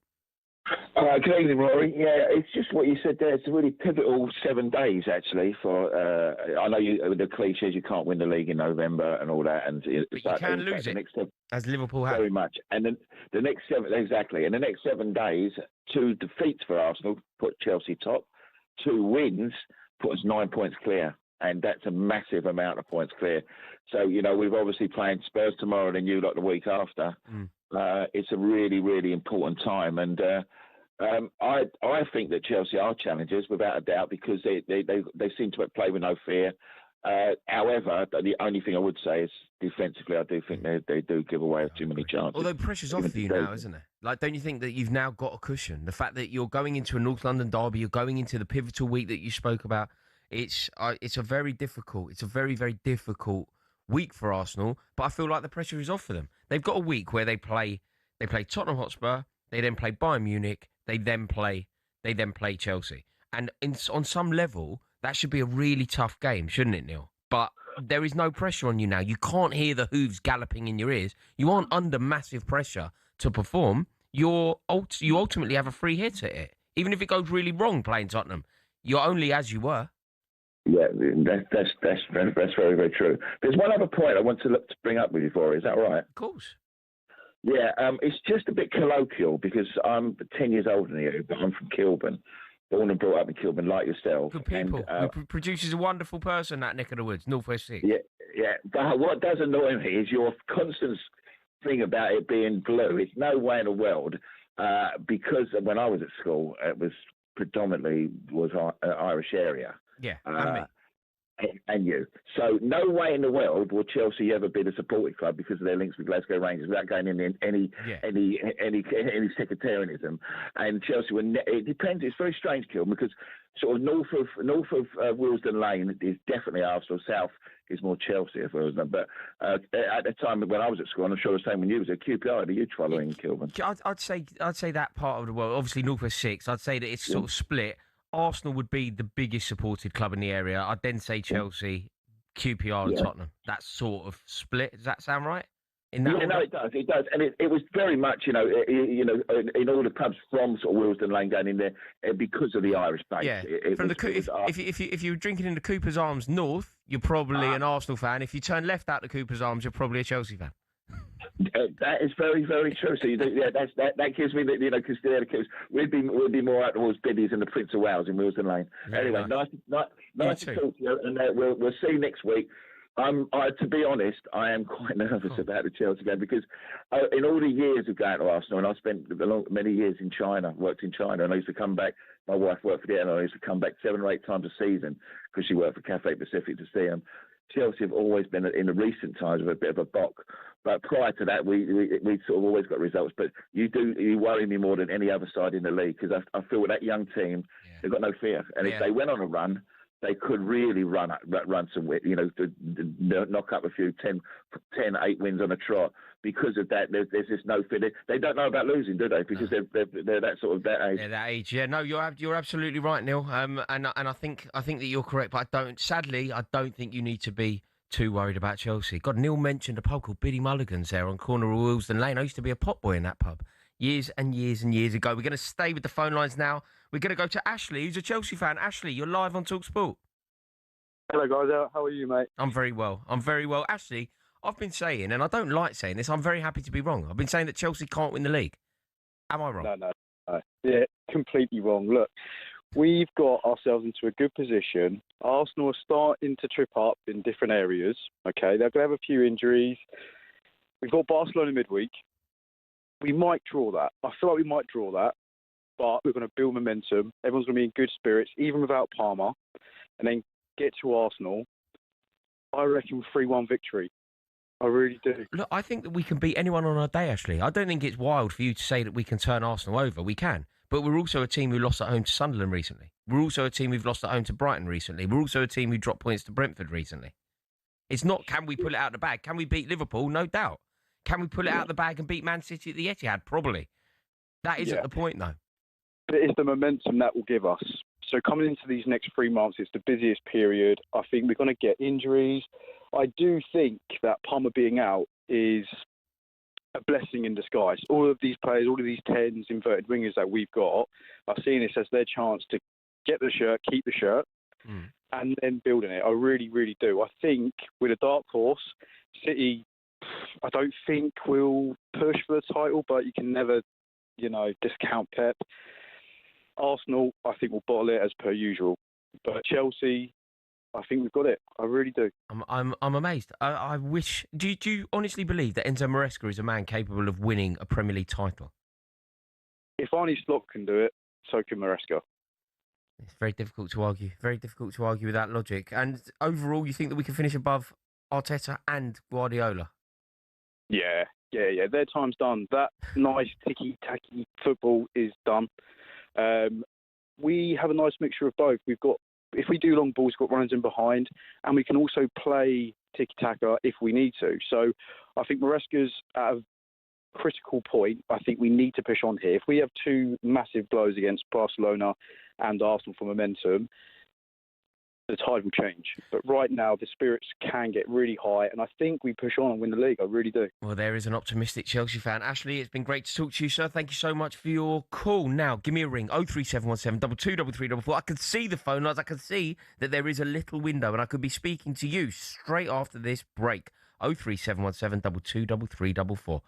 Good evening, Rory. Yeah, it's just what you said there. It's a really pivotal 7 days, actually. For I know the cliches, you can't win the league in November and all that, and you can lose it, as Liverpool have. Very much. And then the next 7, exactly. And the next 7 days, 2 defeats for Arsenal put Chelsea top. 2 wins put us 9 points clear, and that's a massive amount of points clear. So we've obviously playing Spurs tomorrow, and then you lot the week after. It's a really, really important time, and I think that Chelsea are challengers without a doubt because they seem to play with no fear. However, the only thing I would say is defensively, I do think they do give away too many chances. Although pressure's off for you now, isn't it? Like, don't you think that you've now got a cushion? The fact that you're going into a North London derby, you're going into the pivotal week that you spoke about. It's a very, very difficult week for Arsenal. But I feel like the pressure is off for them. They've got a week where they play Tottenham Hotspur, they then play Bayern Munich, they then play Chelsea. And on some level, that should be a really tough game, shouldn't it, Neil? But there is no pressure on you now. You can't hear the hooves galloping in your ears. You aren't under massive pressure to perform. You ultimately have a free hit at it. Even if it goes really wrong playing Tottenham, you're only as you were. Yeah, that's very, very true. There's one other point I want to bring up with you, Rory. Is that right? Of course. Yeah, it's just a bit colloquial because I'm 10 years older than you, but I'm from Kilburn, born and brought up in Kilburn, like yourself. Good people. Who produces a wonderful person, that neck of the woods, North West 6. Yeah. But what does annoy me is your constant thing about it being blue. It's no way in the world, because when I was at school, it was predominantly Irish area. Yeah, and you. So no way in the world will Chelsea ever be the supported club because of their links with Glasgow Rangers without going in any sectarianism. And Chelsea it depends. It's very strange, Kilburn, because sort of north of Willesden Lane is definitely Arsenal. South is more Chelsea, if Willesden. But at the time when I was at school, and I'm sure the same when you was at QPR, are you following Kilburn? I'd say that part of the world. Obviously, North West 6. I'd say that it's sort of split. Arsenal would be the biggest supported club in the area. I'd then say Chelsea, QPR and Tottenham. That's sort of split. Does that sound right? It does. And it was very much, in all the clubs from sort of Willesden Lane going in there because of the Irish base. Yeah. If you were drinking in the Cooper's Arms North, you're probably an Arsenal fan. If you turn left out the Cooper's Arms, you're probably a Chelsea fan. That is very, very true. So that gives me because we'd be more out towards Biddies and the Prince of Wales in Willesden Lane. Anyway, nice to talk to you, and we'll see you next week. To be honest, I am quite nervous about the Chelsea game because in all the years of going to Arsenal, and I spent many years in China, worked in China, and I used to come back. My wife worked for the airline. I used to come back 7 or 8 times a season because she worked for Cathay Pacific to see them. Chelsea have always been, in the recent times, a bit of a bok. But prior to that, we sort of always got results. But you worry me more than any other side in the league because I feel with that young team, they've got no fear. And if they went on a run, they could really run some, knock up a few 8 wins on a trot. Because of that, there's just no fear. They don't know about losing, do they? Because they're that sort of that age. They're that age. Yeah, no, you're absolutely right, Neil. And I think that you're correct. But sadly, I don't think you need to be too worried about Chelsea. God, Neil mentioned a pub called Biddy Mulligan's there on corner of Willesden Lane. I used to be a pot boy in that pub years and years and years ago. We're going to stay with the phone lines now. We're going to go to Ashley, who's a Chelsea fan. Ashley, you're live on talkSPORT. Hello, guys. How are you, mate? I'm very well. Ashley, I've been saying, and I don't like saying this, I'm very happy to be wrong. I've been saying that Chelsea can't win the league. Am I wrong? No. Yeah, completely wrong. Look, we've got ourselves into a good position. Arsenal are starting to trip up in different areas. Okay, they're going to have a few injuries. We've got Barcelona midweek. We might draw that. I feel like we might draw that, but we're going to build momentum. Everyone's going to be in good spirits, even without Palmer, and then get to Arsenal. I reckon 3-1 victory. I really do. Look, I think that we can beat anyone on our day, Ashley. I don't think it's wild for you to say that we can turn Arsenal over. We can. But we're also a team who lost at home to Sunderland recently. We're also a team who've lost at home to Brighton recently. We're also a team who dropped points to Brentford recently. It's not, can we pull it out of the bag? Can we beat Liverpool? No doubt. Can we pull it out of the bag and beat Man City at the Etihad? Probably. That isn't the point, though. But it's the momentum that will give us. So coming into these next 3 months, it's the busiest period. I think we're going to get injuries. I do think that Palmer being out is a blessing in disguise. All of these players, all of these 10s, inverted wingers that we've got, are seeing this as their chance to get the shirt, keep the shirt, and then building it. I really, really do. I think with a dark horse, City, I don't think will push for the title, but you can never, discount Pep. Arsenal, I think, will bottle it as per usual. But Chelsea, I think we've got it. I really do. I'm amazed. I wish. Do you honestly believe that Enzo Maresca is a man capable of winning a Premier League title? If Arne Slot can do it, so can Maresca. It's very difficult to argue. Very difficult to argue with that logic. And overall, you think that we can finish above Arteta and Guardiola? Yeah. Their time's done. That nice ticky-tacky football is done. We have a nice mixture of both. We've got, if we do long balls, we've got runners in behind, and we can also play tiki-taka if we need to. So I think Maresca's at a critical point. I think we need to push on here. If we have 2 massive blows against Barcelona and Arsenal for momentum, the tide will change. But right now, the spirits can get really high, and I think we push on and win the league. I really do. Well, there is an optimistic Chelsea fan. Ashley, it's been great to talk to you, sir. Thank you so much for your call. Now, give me a ring, 03717 223344. I can see the phone lines. I can see that there is a little window, and I could be speaking to you straight after this break. 03717 223344.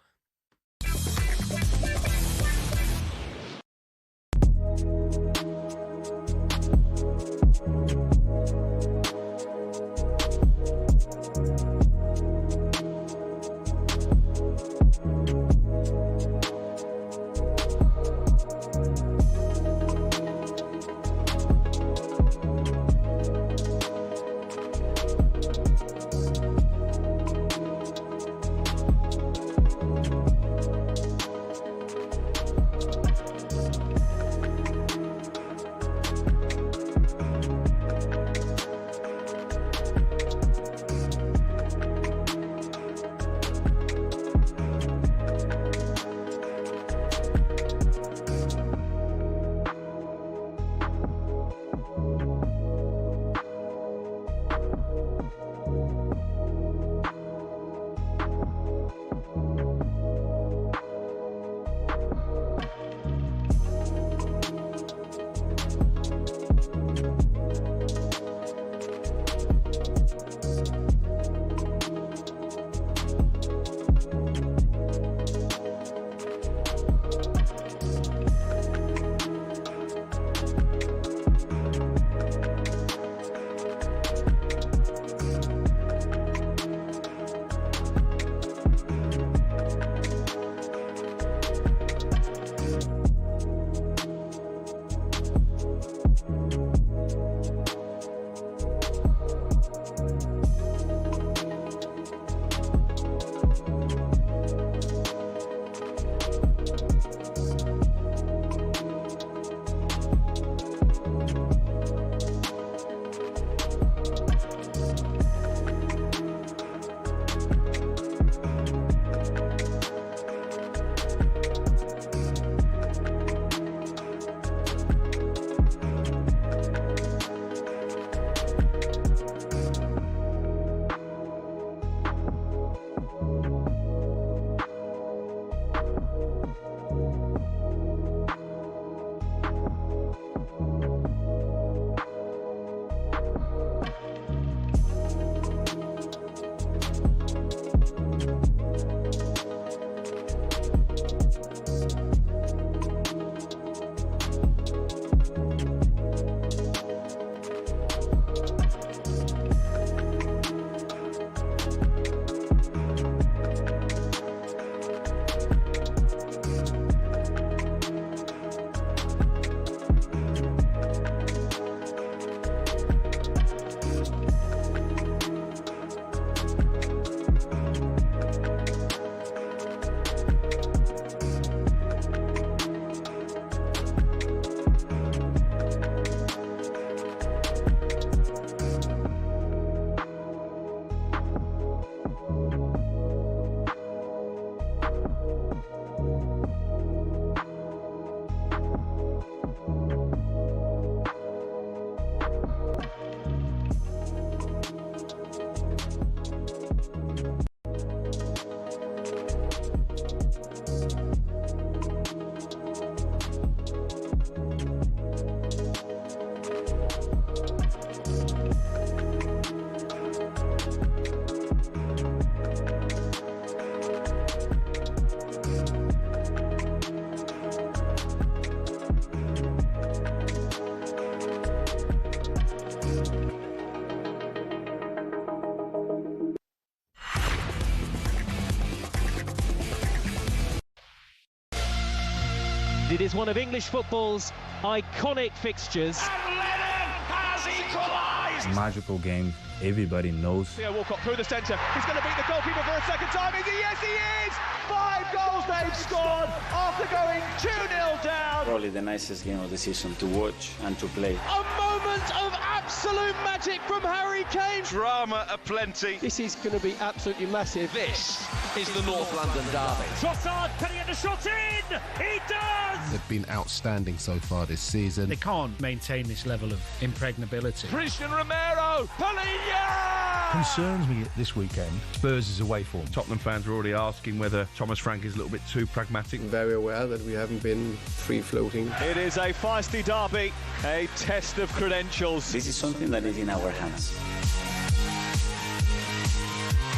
it is one of English football's iconic fixtures. And Lennon has equalised! Magical game. Everybody knows. Theo Walcott through the centre. He's going to beat the goalkeeper for a second time. Is he? Yes, he is! 5 goals they've scored after going 2-0 down. Probably the nicest game of the season to watch and to play. A moment of absolute magic from Harry Kane. Drama aplenty. This is going to be absolutely massive. This is the North London derby. Trossard, can he get the shot in? He does! They've been outstanding so far this season. They can't maintain this level of impregnability. Christian Romero, Polina! Concerns me this weekend, Spurs' away form. Tottenham fans are already asking whether Thomas Frank is a little bit too pragmatic. Very aware that we haven't been free-floating. It is a feisty derby, a test of credentials. This is something that is in our hands.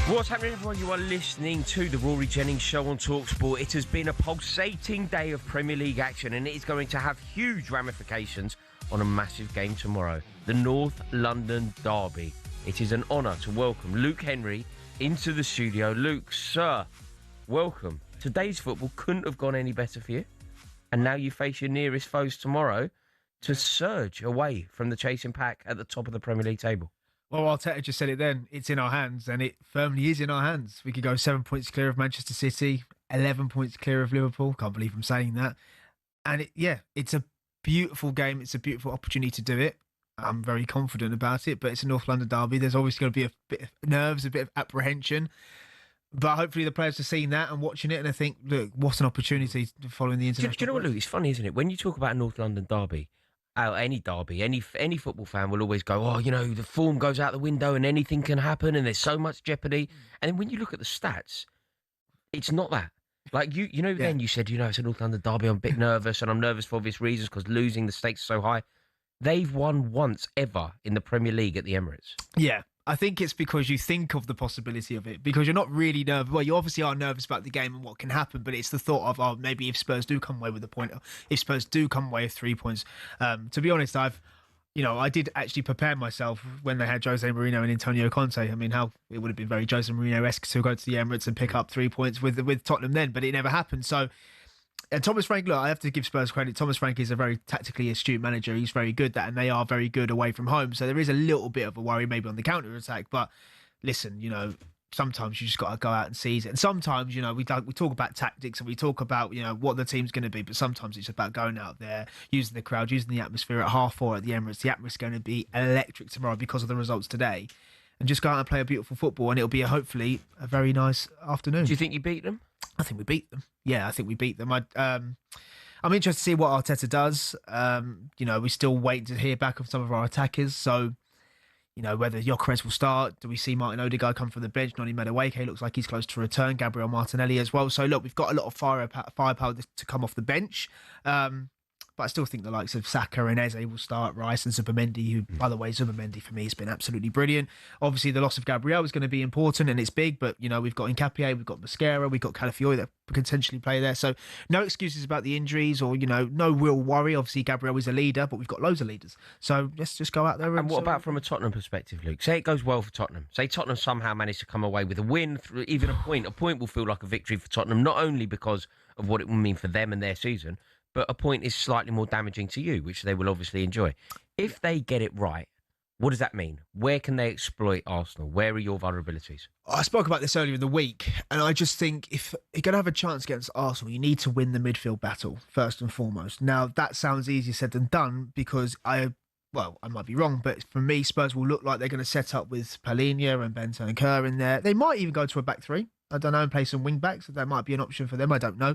What's happening, everyone? You are listening to the Rory Jennings Show on talkSPORT. It has been a pulsating day of Premier League action, and it is going to have huge ramifications on a massive game tomorrow, the North London derby. It is an honour to welcome Luke Henry into the studio. Luke, sir, welcome. Today's football couldn't have gone any better for you, and now you face your nearest foes tomorrow to surge away from the chasing pack at the top of the Premier League table. Well, Arteta just said it then. It's in our hands, and it firmly is in our hands. We could go 7 points clear of Manchester City, 11 points clear of Liverpool. Can't believe I'm saying that. And it's a beautiful game. It's a beautiful opportunity to do it. I'm very confident about it, but it's a North London derby. There's always going to be a bit of nerves, a bit of apprehension. But hopefully the players are seeing that and watching it, and I think, look, what an opportunity following the international. Do you know what, Luke? It's funny, isn't it? When you talk about a North London derby, any derby, any football fan will always go, oh, the form goes out the window and anything can happen and there's so much jeopardy. And then when you look at the stats, it's not that. Like, then you said, it's a North London derby, I'm a bit nervous, and I'm nervous for obvious reasons because losing, the stakes are so high. They've won once ever in the Premier League at the Emirates. Yeah, I think it's because you think of the possibility of it, because you're not really nervous. Well, you obviously are nervous about the game and what can happen, but it's the thought of, maybe if Spurs do come away with a point, if Spurs do come away with 3 points. To be honest, I did actually prepare myself when they had Jose Mourinho and Antonio Conte. I mean, how it would have been very Jose Mourinho-esque to go to the Emirates and pick up 3 points with Tottenham then, but it never happened. So, and Thomas Frank, look, I have to give Spurs credit. Thomas Frank is a very tactically astute manager. He's very good at that, and they are very good away from home. So there is a little bit of a worry maybe on the counter-attack. But listen, sometimes you just got to go out and seize it. And sometimes, we talk about tactics and we talk about, what the team's going to be. But sometimes it's about going out there, using the crowd, using the atmosphere at 4:30 at the Emirates. The atmosphere is going to be electric tomorrow because of the results today. And just go out and play a beautiful football, and it'll be hopefully a very nice afternoon. Do you think you beat them? I think we beat them. Yeah, I think we beat them. I'm interested to see what Arteta does. We still wait to hear back of some of our attackers. So, whether Gyökeres will start. Do we see Martin Odegaard come from the bench? Noni Madueke looks like he's close to return. Gabriel Martinelli as well. So, look, we've got a lot of firepower to come off the bench. But I still think the likes of Saka and Eze will start, Rice and Zubimendi, who, by the way, Zubimendi for me has been absolutely brilliant. Obviously, the loss of Gabriel is going to be important and it's big, but, we've got Nketiah, we've got Mosquera, we've got Calafiori that could potentially play there. So no excuses about the injuries or, no real worry. Obviously, Gabriel is a leader, but we've got loads of leaders. So let's just go out there. And what about from a Tottenham perspective, Luke? Say it goes well for Tottenham. Say Tottenham somehow managed to come away with a win, even a point. A point will feel like a victory for Tottenham, not only because of what it will mean for them and their season, but a point is slightly more damaging to you, which they will obviously enjoy. If they get it right, what does that mean? Where can they exploit Arsenal? Where are your vulnerabilities? I spoke about this earlier in the week, and I just think if you're going to have a chance against Arsenal, you need to win the midfield battle, first and foremost. Now, that sounds easier said than done because I might be wrong, but for me, Spurs will look like they're going to set up with Palhinha and Bentancur in there. They might even go to a back three, I don't know, and play some wing-backs. That might be an option for them, I don't know.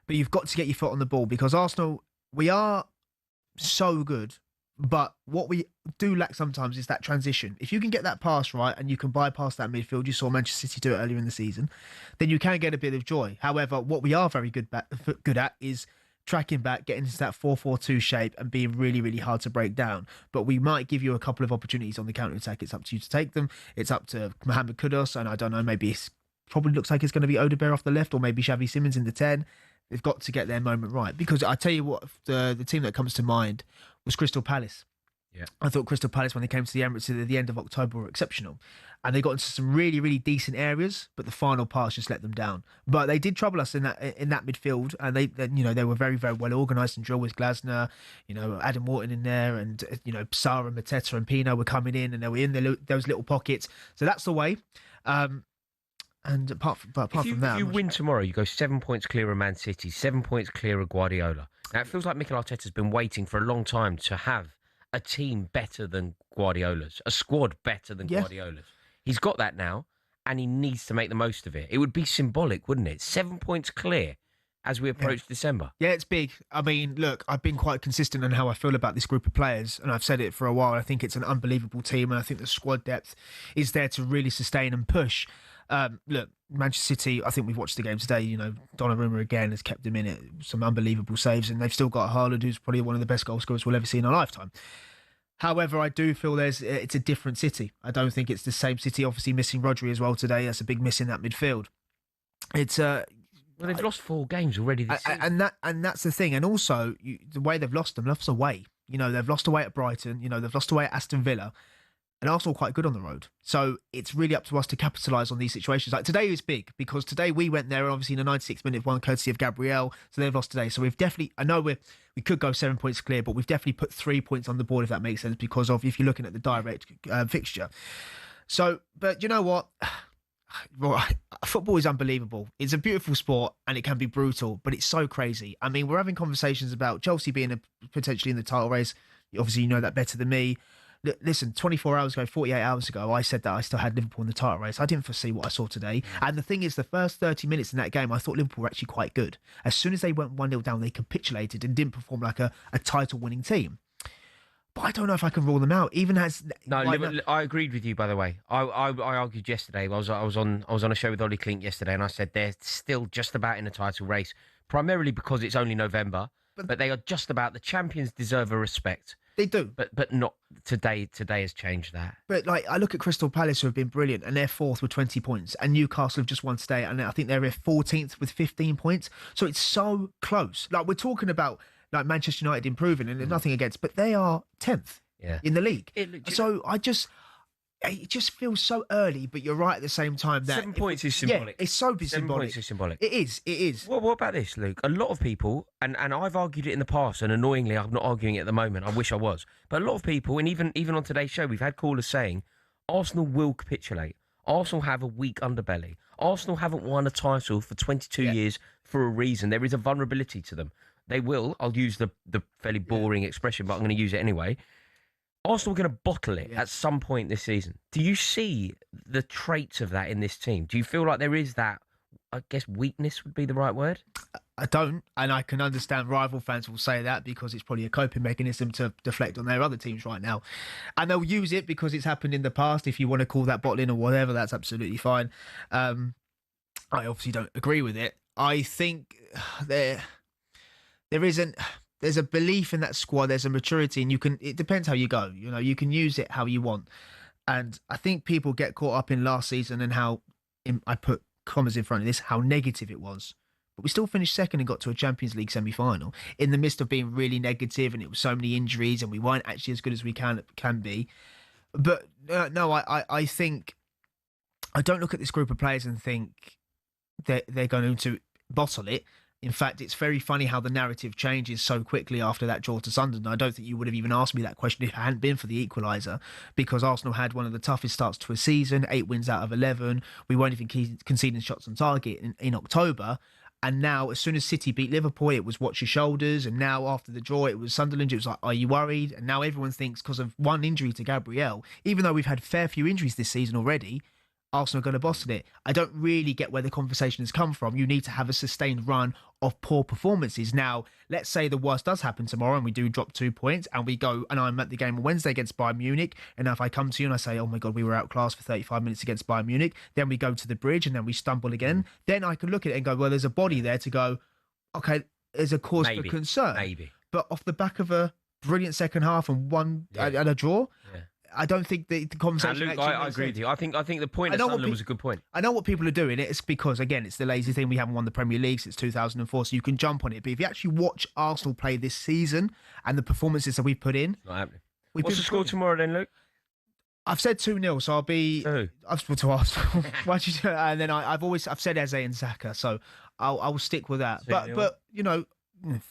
But you've got to get your foot on the ball because Arsenal, we are so good, but what we do lack sometimes is that transition. If you can get that pass right and you can bypass that midfield, you saw Manchester City do it earlier in the season, then you can get a bit of joy. However, what we are very good at is tracking back, getting into that 4-4-2 shape and being really, really hard to break down. But we might give you a couple of opportunities on the counter-attack. It's up to you to take them. It's up to Mohamed Kudus, and I don't know, maybe it probably looks like it's going to be Odegaard off the left or maybe Xavi Simons in the 10. They've got to get their moment right. Because I tell you what, the team that comes to mind was Crystal Palace. Yeah. I thought Crystal Palace, when they came to the Emirates at the end of October, were exceptional. And they got into some really, really decent areas, but the final pass just let them down. But they did trouble us in that midfield, and they were very, very well organised and drilled with Glasner, Adam Wharton in there, and Sarr and Mateta and Pino were coming in, and they were in those little pockets. So that's the way. And apart from that, if you win tomorrow, you go 7 points clear of Man City, 7 points clear of Guardiola. Now it feels like Mikel Arteta's been waiting for a long time to have a team better than Guardiola's, a squad better than Guardiola's. He's got that now, and he needs to make the most of it. It would be symbolic, wouldn't it? 7 points clear as we approach December. Yeah, it's big. I mean, look, I've been quite consistent on how I feel about this group of players, and I've said it for a while. I think it's an unbelievable team, and I think the squad depth is there to really sustain and push. Look, Manchester City, I think we've watched the game today, Donnarumma again has kept them in it, some unbelievable saves, and they've still got Haaland, who's probably one of the best goal scorers we'll ever see in our lifetime. However, I do feel it's a different City. I don't think it's the same City, obviously missing Rodri as well today. That's a big miss in that midfield. It's well, they've lost 4 games already this season. And that's the thing. And also, the way they've lost away. They've lost away at Brighton. They've lost away at Aston Villa. And Arsenal quite good on the road. So it's really up to us to capitalise on these situations. Like today is big because today we went there, obviously in the 96th minute, one courtesy of Gabriel. So they've lost today. So we've definitely, I know we could go 7 points clear, but we've definitely put 3 points on the board, if that makes sense, because of if you're looking at the direct fixture. So, but you know what? Football is unbelievable. It's a beautiful sport and it can be brutal, but it's so crazy. I mean, we're having conversations about Chelsea being potentially in the title race. Obviously, you know that better than me. Listen, 24 hours ago, 48 hours ago, I said that I still had Liverpool in the title race. I didn't foresee what I saw today. And the thing is, the first 30 minutes in that game, I thought Liverpool were actually quite good. As soon as they went 1-0 down, they capitulated and didn't perform like a title-winning team. But I don't know if I can rule them out. Even as I agreed with you, by the way. I argued yesterday. I was on a show with Ollie Klink yesterday, and I said they're still just about in a title race, primarily because it's only November. But they are just about. The champions deserve a respect. They do. But not today. Today has changed that. But I look at Crystal Palace, who have been brilliant, and they're 4th with 20 points. And Newcastle have just won today, and I think they're 14th with 15 points. So it's so close. We're talking about Manchester United improving, and there's nothing against, but they are 10th in the league. It just feels so early, but you're right at the same time. That 7 points is symbolic. Yeah, it's so symbolic. 7 points is symbolic. It is. Well, what about this, Luke? A lot of people, and I've argued it in the past, and annoyingly, I'm not arguing it at the moment. I wish I was. But a lot of people, and even on today's show, we've had callers saying, Arsenal will capitulate. Arsenal have a weak underbelly. Arsenal haven't won a title for 22 years for a reason. There is a vulnerability to them. They will. I'll use the fairly boring expression, but I'm going to use it anyway. Arsenal are going to bottle it at some point this season. Do you see the traits of that in this team? Do you feel like there is that, I guess, weakness would be the right word? I don't, and I can understand rival fans will say that because it's probably a coping mechanism to deflect on their other teams right now. And they'll use it because it's happened in the past. If you want to call that bottling or whatever, that's absolutely fine. I obviously don't agree with it. I think there isn't... There's a belief in that squad. There's a maturity, and it depends how you go. You can use it how you want. And I think people get caught up in last season and how, I put commas in front of this, how negative it was. But we still finished second and got to a Champions League semi-final in the midst of being really negative, and it was so many injuries, and we weren't actually as good as we can be. But no, I think I don't look at this group of players and think that they're going to bottle it. In fact, it's very funny how the narrative changes so quickly after that draw to Sunderland. I don't think you would have even asked me that question if it hadn't been for the equaliser, because Arsenal had one of the toughest starts to a season, 8 wins out of 11. We weren't even conceding shots on target in October. And now, as soon as City beat Liverpool, it was watch your shoulders. And now, after the draw, it was Sunderland. It was like, are you worried? And now everyone thinks because of one injury to Gabriel, even though we've had fair few injuries this season already, Arsenal are going to bottle it. I don't really get where the conversation has come from. You need to have a sustained run of poor performances. Now, let's say the worst does happen tomorrow and we do drop 2 points and we go, and I'm at the game on Wednesday against Bayern Munich, and if I come to you and I say, oh my God, we were outclassed for 35 minutes against Bayern Munich, then we go to the bridge and then we stumble again, then I can look at it and go, well, there's a body there to go, okay, there's a cause for concern. Maybe. But off the back of a brilliant second half and and a draw, I don't think the conversation. Luke, I agree with you. I think the point of Sunderland was a good point. I know what people are doing. It's because, again, it's the lazy thing. We haven't won the Premier League since 2004, so you can jump on it. But if you actually watch Arsenal play this season and the performances that we put in, not happening. What's the score tomorrow then, Luke? I've said 2-0, so I'll be. I've to Arsenal. Why'd you do that? And then I've said Eze and Saka, so I'll stick with that. 2-0. But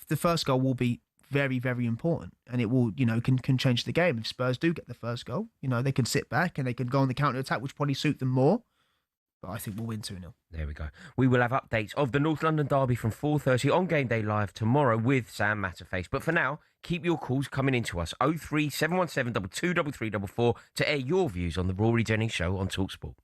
the first goal will be very, very important, and it will can change the game if Spurs do get the first goal. They can sit back and they can go on the counter attack, which probably suit them more. But I think we'll win 2-0. There we go. We will have updates of the North London derby from 4:30 on Game Day Live tomorrow with Sam Matterface. But for now, keep your calls coming into us. 03717 223344 to air your views on the Rory Jennings Show on talkSPORT.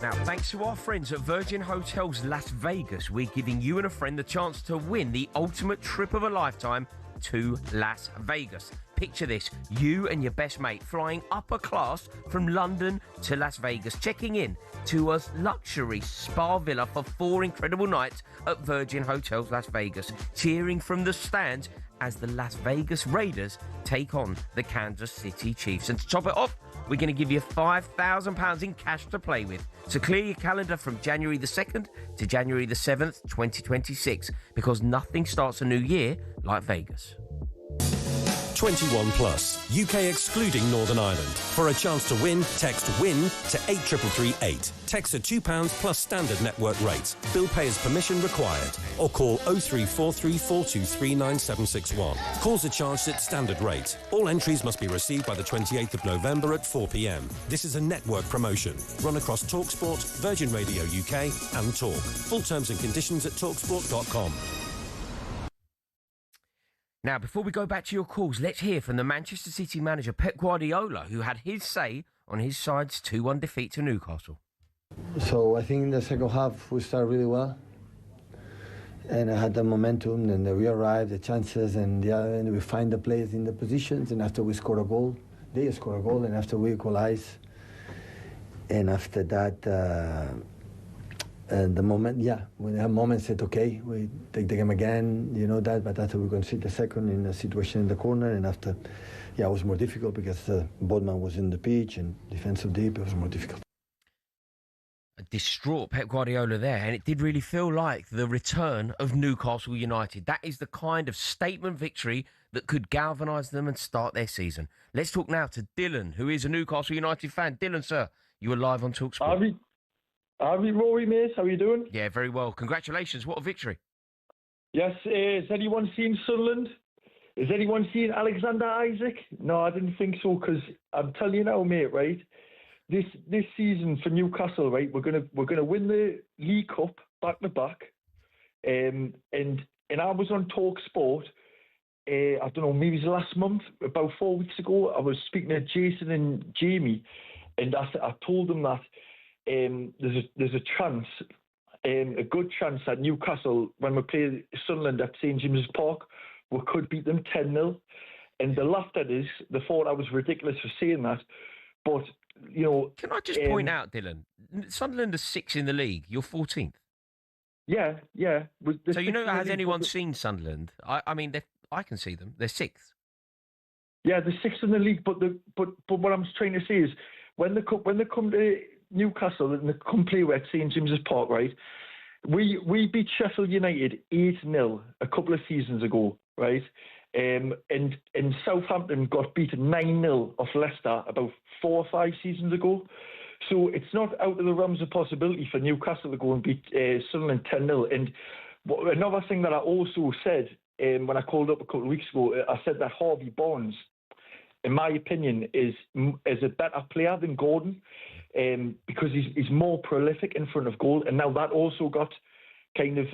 Now, thanks to our friends at Virgin Hotels Las Vegas, we're giving you and a friend the chance to win the ultimate trip of a lifetime to Las Vegas. Picture this, you and your best mate flying upper class from London to Las Vegas, checking in to a luxury spa villa for 4 incredible nights at Virgin Hotels Las Vegas, cheering from the stands as the Las Vegas Raiders take on the Kansas City Chiefs. And to top it off, we're going to give you £5,000 in cash to play with. So clear your calendar from January the 2nd to January the 7th, 2026, because nothing starts a new year like Vegas. 21 plus, UK excluding Northern Ireland. For a chance to win, text WIN to 83338. Text at £2 plus standard network rates. Bill payer's permission required. Or call 03434239761. Calls are charged at standard rate. All entries must be received by the 28th of November at 4 p.m. This is a network promotion. Run across talkSPORT, Virgin Radio UK and Talk. Full terms and conditions at talksport.com. Now, before we go back to your calls, let's hear from the Manchester City manager, Pep Guardiola, who had his say on his side's 2-1 defeat to Newcastle. So I think in the second half we started really well. And I had the momentum, and we arrived, the chances, and we find the players in the positions, and after we score a goal, they score a goal, and after we equalize, and after that, the moment, when they have moments, said, okay, we take the game again, you know that, but after we concede the second in a situation in the corner, and after, it was more difficult because Bodman was in the pitch, and defensive deep, it was more difficult. A distraught Pep Guardiola there, and it did really feel like the return of Newcastle United. That is the kind of statement victory that could galvanise them and start their season. Let's talk now to Dylan, who is a Newcastle United fan. Dylan, sir, you are live on talkSPORT. Harvey, Rory, mate, how are you doing? Yeah, very well. Congratulations. What a victory. Yes, has anyone seen Sunderland? Has anyone seen Alexander Isak? No, I didn't think so, because I'm telling you now, mate, right? This season for Newcastle, right, we're gonna win the League Cup back to back, and I was on talkSPORT. I don't know, maybe it was last month, about 4 weeks ago. I was speaking to Jason and Jamie, and I told them that there's a chance, a good chance that Newcastle, when we play Sunderland at St James's Park, we could beat them 10-0, and they laughed at us. They thought I was ridiculous for saying that, but. You know, can I just point out, Dylan, Sunderland are 6th in the league. You're 14th. Yeah. So has anyone seen Sunderland? I mean, I can see them. They're 6th. Yeah, they're 6th in the league. But what I'm trying to say is, when they come to Newcastle and they come play at St James's Park, right? We beat Sheffield United 8-0 a couple of seasons ago, right? And Southampton got beaten 9-0 off Leicester about 4 or 5 seasons ago. So it's not out of the realms of possibility for Newcastle to go and beat Sunderland 10-0. And another thing that I also said when I called up a couple of weeks ago, I said that Harvey Barnes, in my opinion, is a better player than Gordon because he's more prolific in front of goal. And now that also got kind of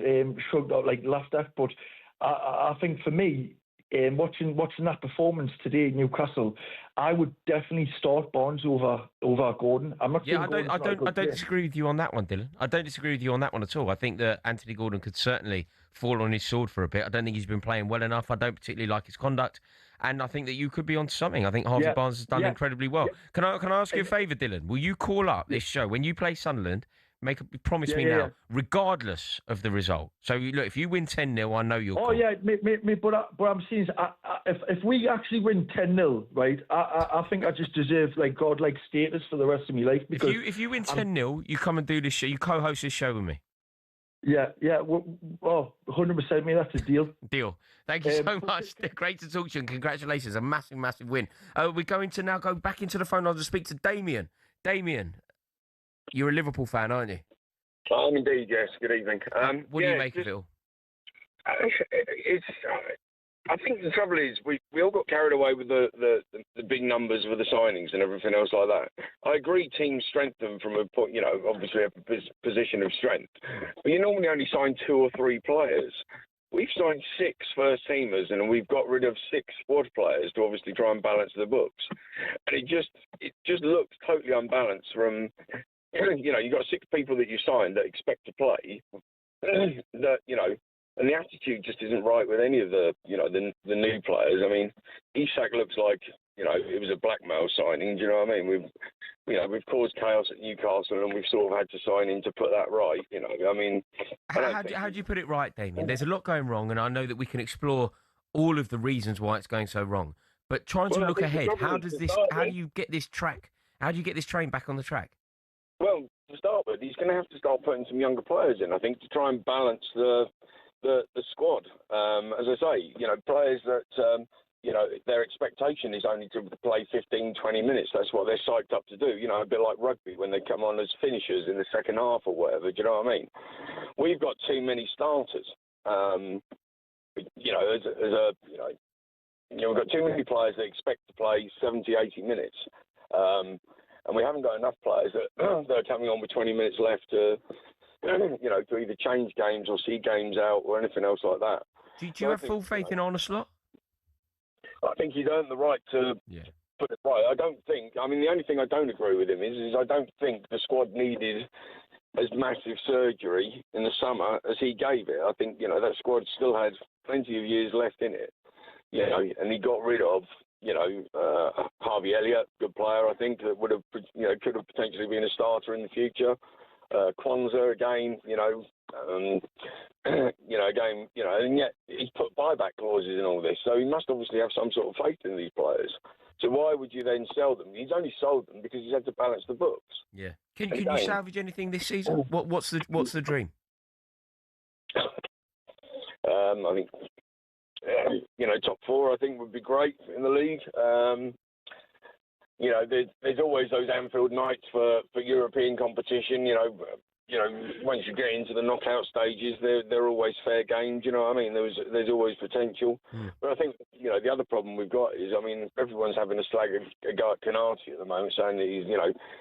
shrugged out, like laughed at. But I think for me, watching that performance today in Newcastle, I would definitely start Barnes over Gordon. I'm not. Yeah, I don't disagree with you on that one, Dylan. I don't disagree with you on that one at all. I think that Anthony Gordon could certainly fall on his sword for a bit. I don't think he's been playing well enough. I don't particularly like his conduct, and I think that you could be onto something. I think Harvey Barnes has done incredibly well. Can I ask you a favour, Dylan? Will you call up this show when you play Sunderland? Promise me now, regardless of the result. So, look, if you win 10-0, I know you'll call. Oh, yeah, but I'm saying if we actually win 10-0, right, I think I just deserve, like, godlike status for the rest of my life. Because if you win 10-0, you come and do this show, you co-host this show with me. Yeah, 100%, mate, that's a deal. Deal. Thank you so much. Great to talk to you, and congratulations. A massive, massive win. We're going to now go back into the phone line to speak to Damien. Damien. You're a Liverpool fan, aren't you? I'm indeed, yes. Good evening. What do you make of it all? I think the trouble is we all got carried away with the big numbers with the signings and everything else like that. I agree teams strengthen from a point, obviously a position of strength. But you normally only sign 2 or 3 players. We've signed 6 first teamers and we've got rid of 6 squad players to obviously try and balance the books. And it just looks totally unbalanced from... you've got 6 people that you signed that expect to play, and the attitude just isn't right with any of the the new players. I mean, Isak looks like, it was a blackmail signing. Do you know what I mean? We've caused chaos at Newcastle, and we've sort of had to sign in to put that right. I mean, how do you put it right, Damien? There's a lot going wrong, and I know that we can explore all of the reasons why it's going so wrong. But trying to look ahead, how do you get this train back on the track? Well, to start with, he's going to have to start putting some younger players in, I think, to try and balance the squad. As I say, players that, their expectation is only to play 15, 20 minutes. That's what they're psyched up to do. A bit like rugby when they come on as finishers in the second half or whatever. Do you know what I mean? We've got too many starters. We've got too many players that expect to play 70, 80 minutes. And we haven't got enough players that are coming on with 20 minutes left to either change games or see games out or anything else like that. Do you have full faith in Arne Slot? I think he's earned the right to put it right. I don't think. I mean, the only thing I don't agree with him is I don't think the squad needed as massive surgery in the summer as he gave it. I think that squad still had plenty of years left in it. And he got rid of Harvey Elliott, good player. I think that would have could have potentially been a starter in the future. Kwanzaa again, and yet he's put buyback clauses in all this. So he must obviously have some sort of faith in these players. So why would you then sell them? He's only sold them because he's had to balance the books. Yeah. Can you salvage anything this season? What's the dream? I think top four I think would be great in the league. There's always those Anfield nights for European competition. Once you get into the knockout stages, they're always fair games. You know what I mean? There's always potential. But I think the other problem we've got is, everyone's having a slag a guy at Canati at the moment, saying that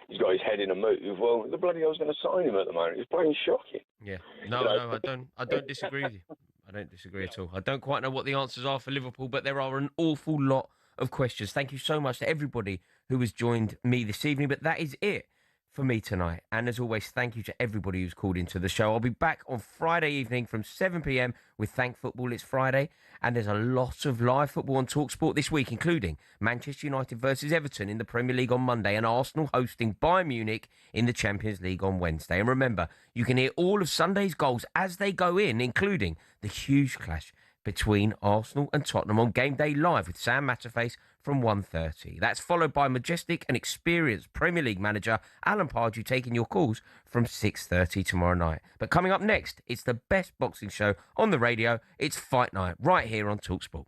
he's got his head in a move. Well, the bloody hell's going to sign him at the moment? He's playing shocking. Yeah. No, I don't disagree with you. I don't disagree at all. I don't quite know what the answers are for Liverpool, but there are an awful lot of questions. Thank you so much to everybody who has joined me this evening, but that is it for me tonight. And as always, thank you to everybody who's called into the show. I'll be back on Friday evening from 7 p.m. with Thank Football. It's Friday, and there's a lot of live football on talkSPORT this week, including Manchester United versus Everton in the Premier League on Monday and Arsenal hosting Bayern Munich in the Champions League on Wednesday. And remember, you can hear all of Sunday's goals as they go in, including the huge clash between Arsenal and Tottenham on Game Day Live with Sam Matterface from 1:30. That's followed by majestic and experienced Premier League manager Alan Pardew taking your calls from 6:30 tomorrow night. But coming up next, it's the best boxing show on the radio. It's Fight Night right here on talkSPORT.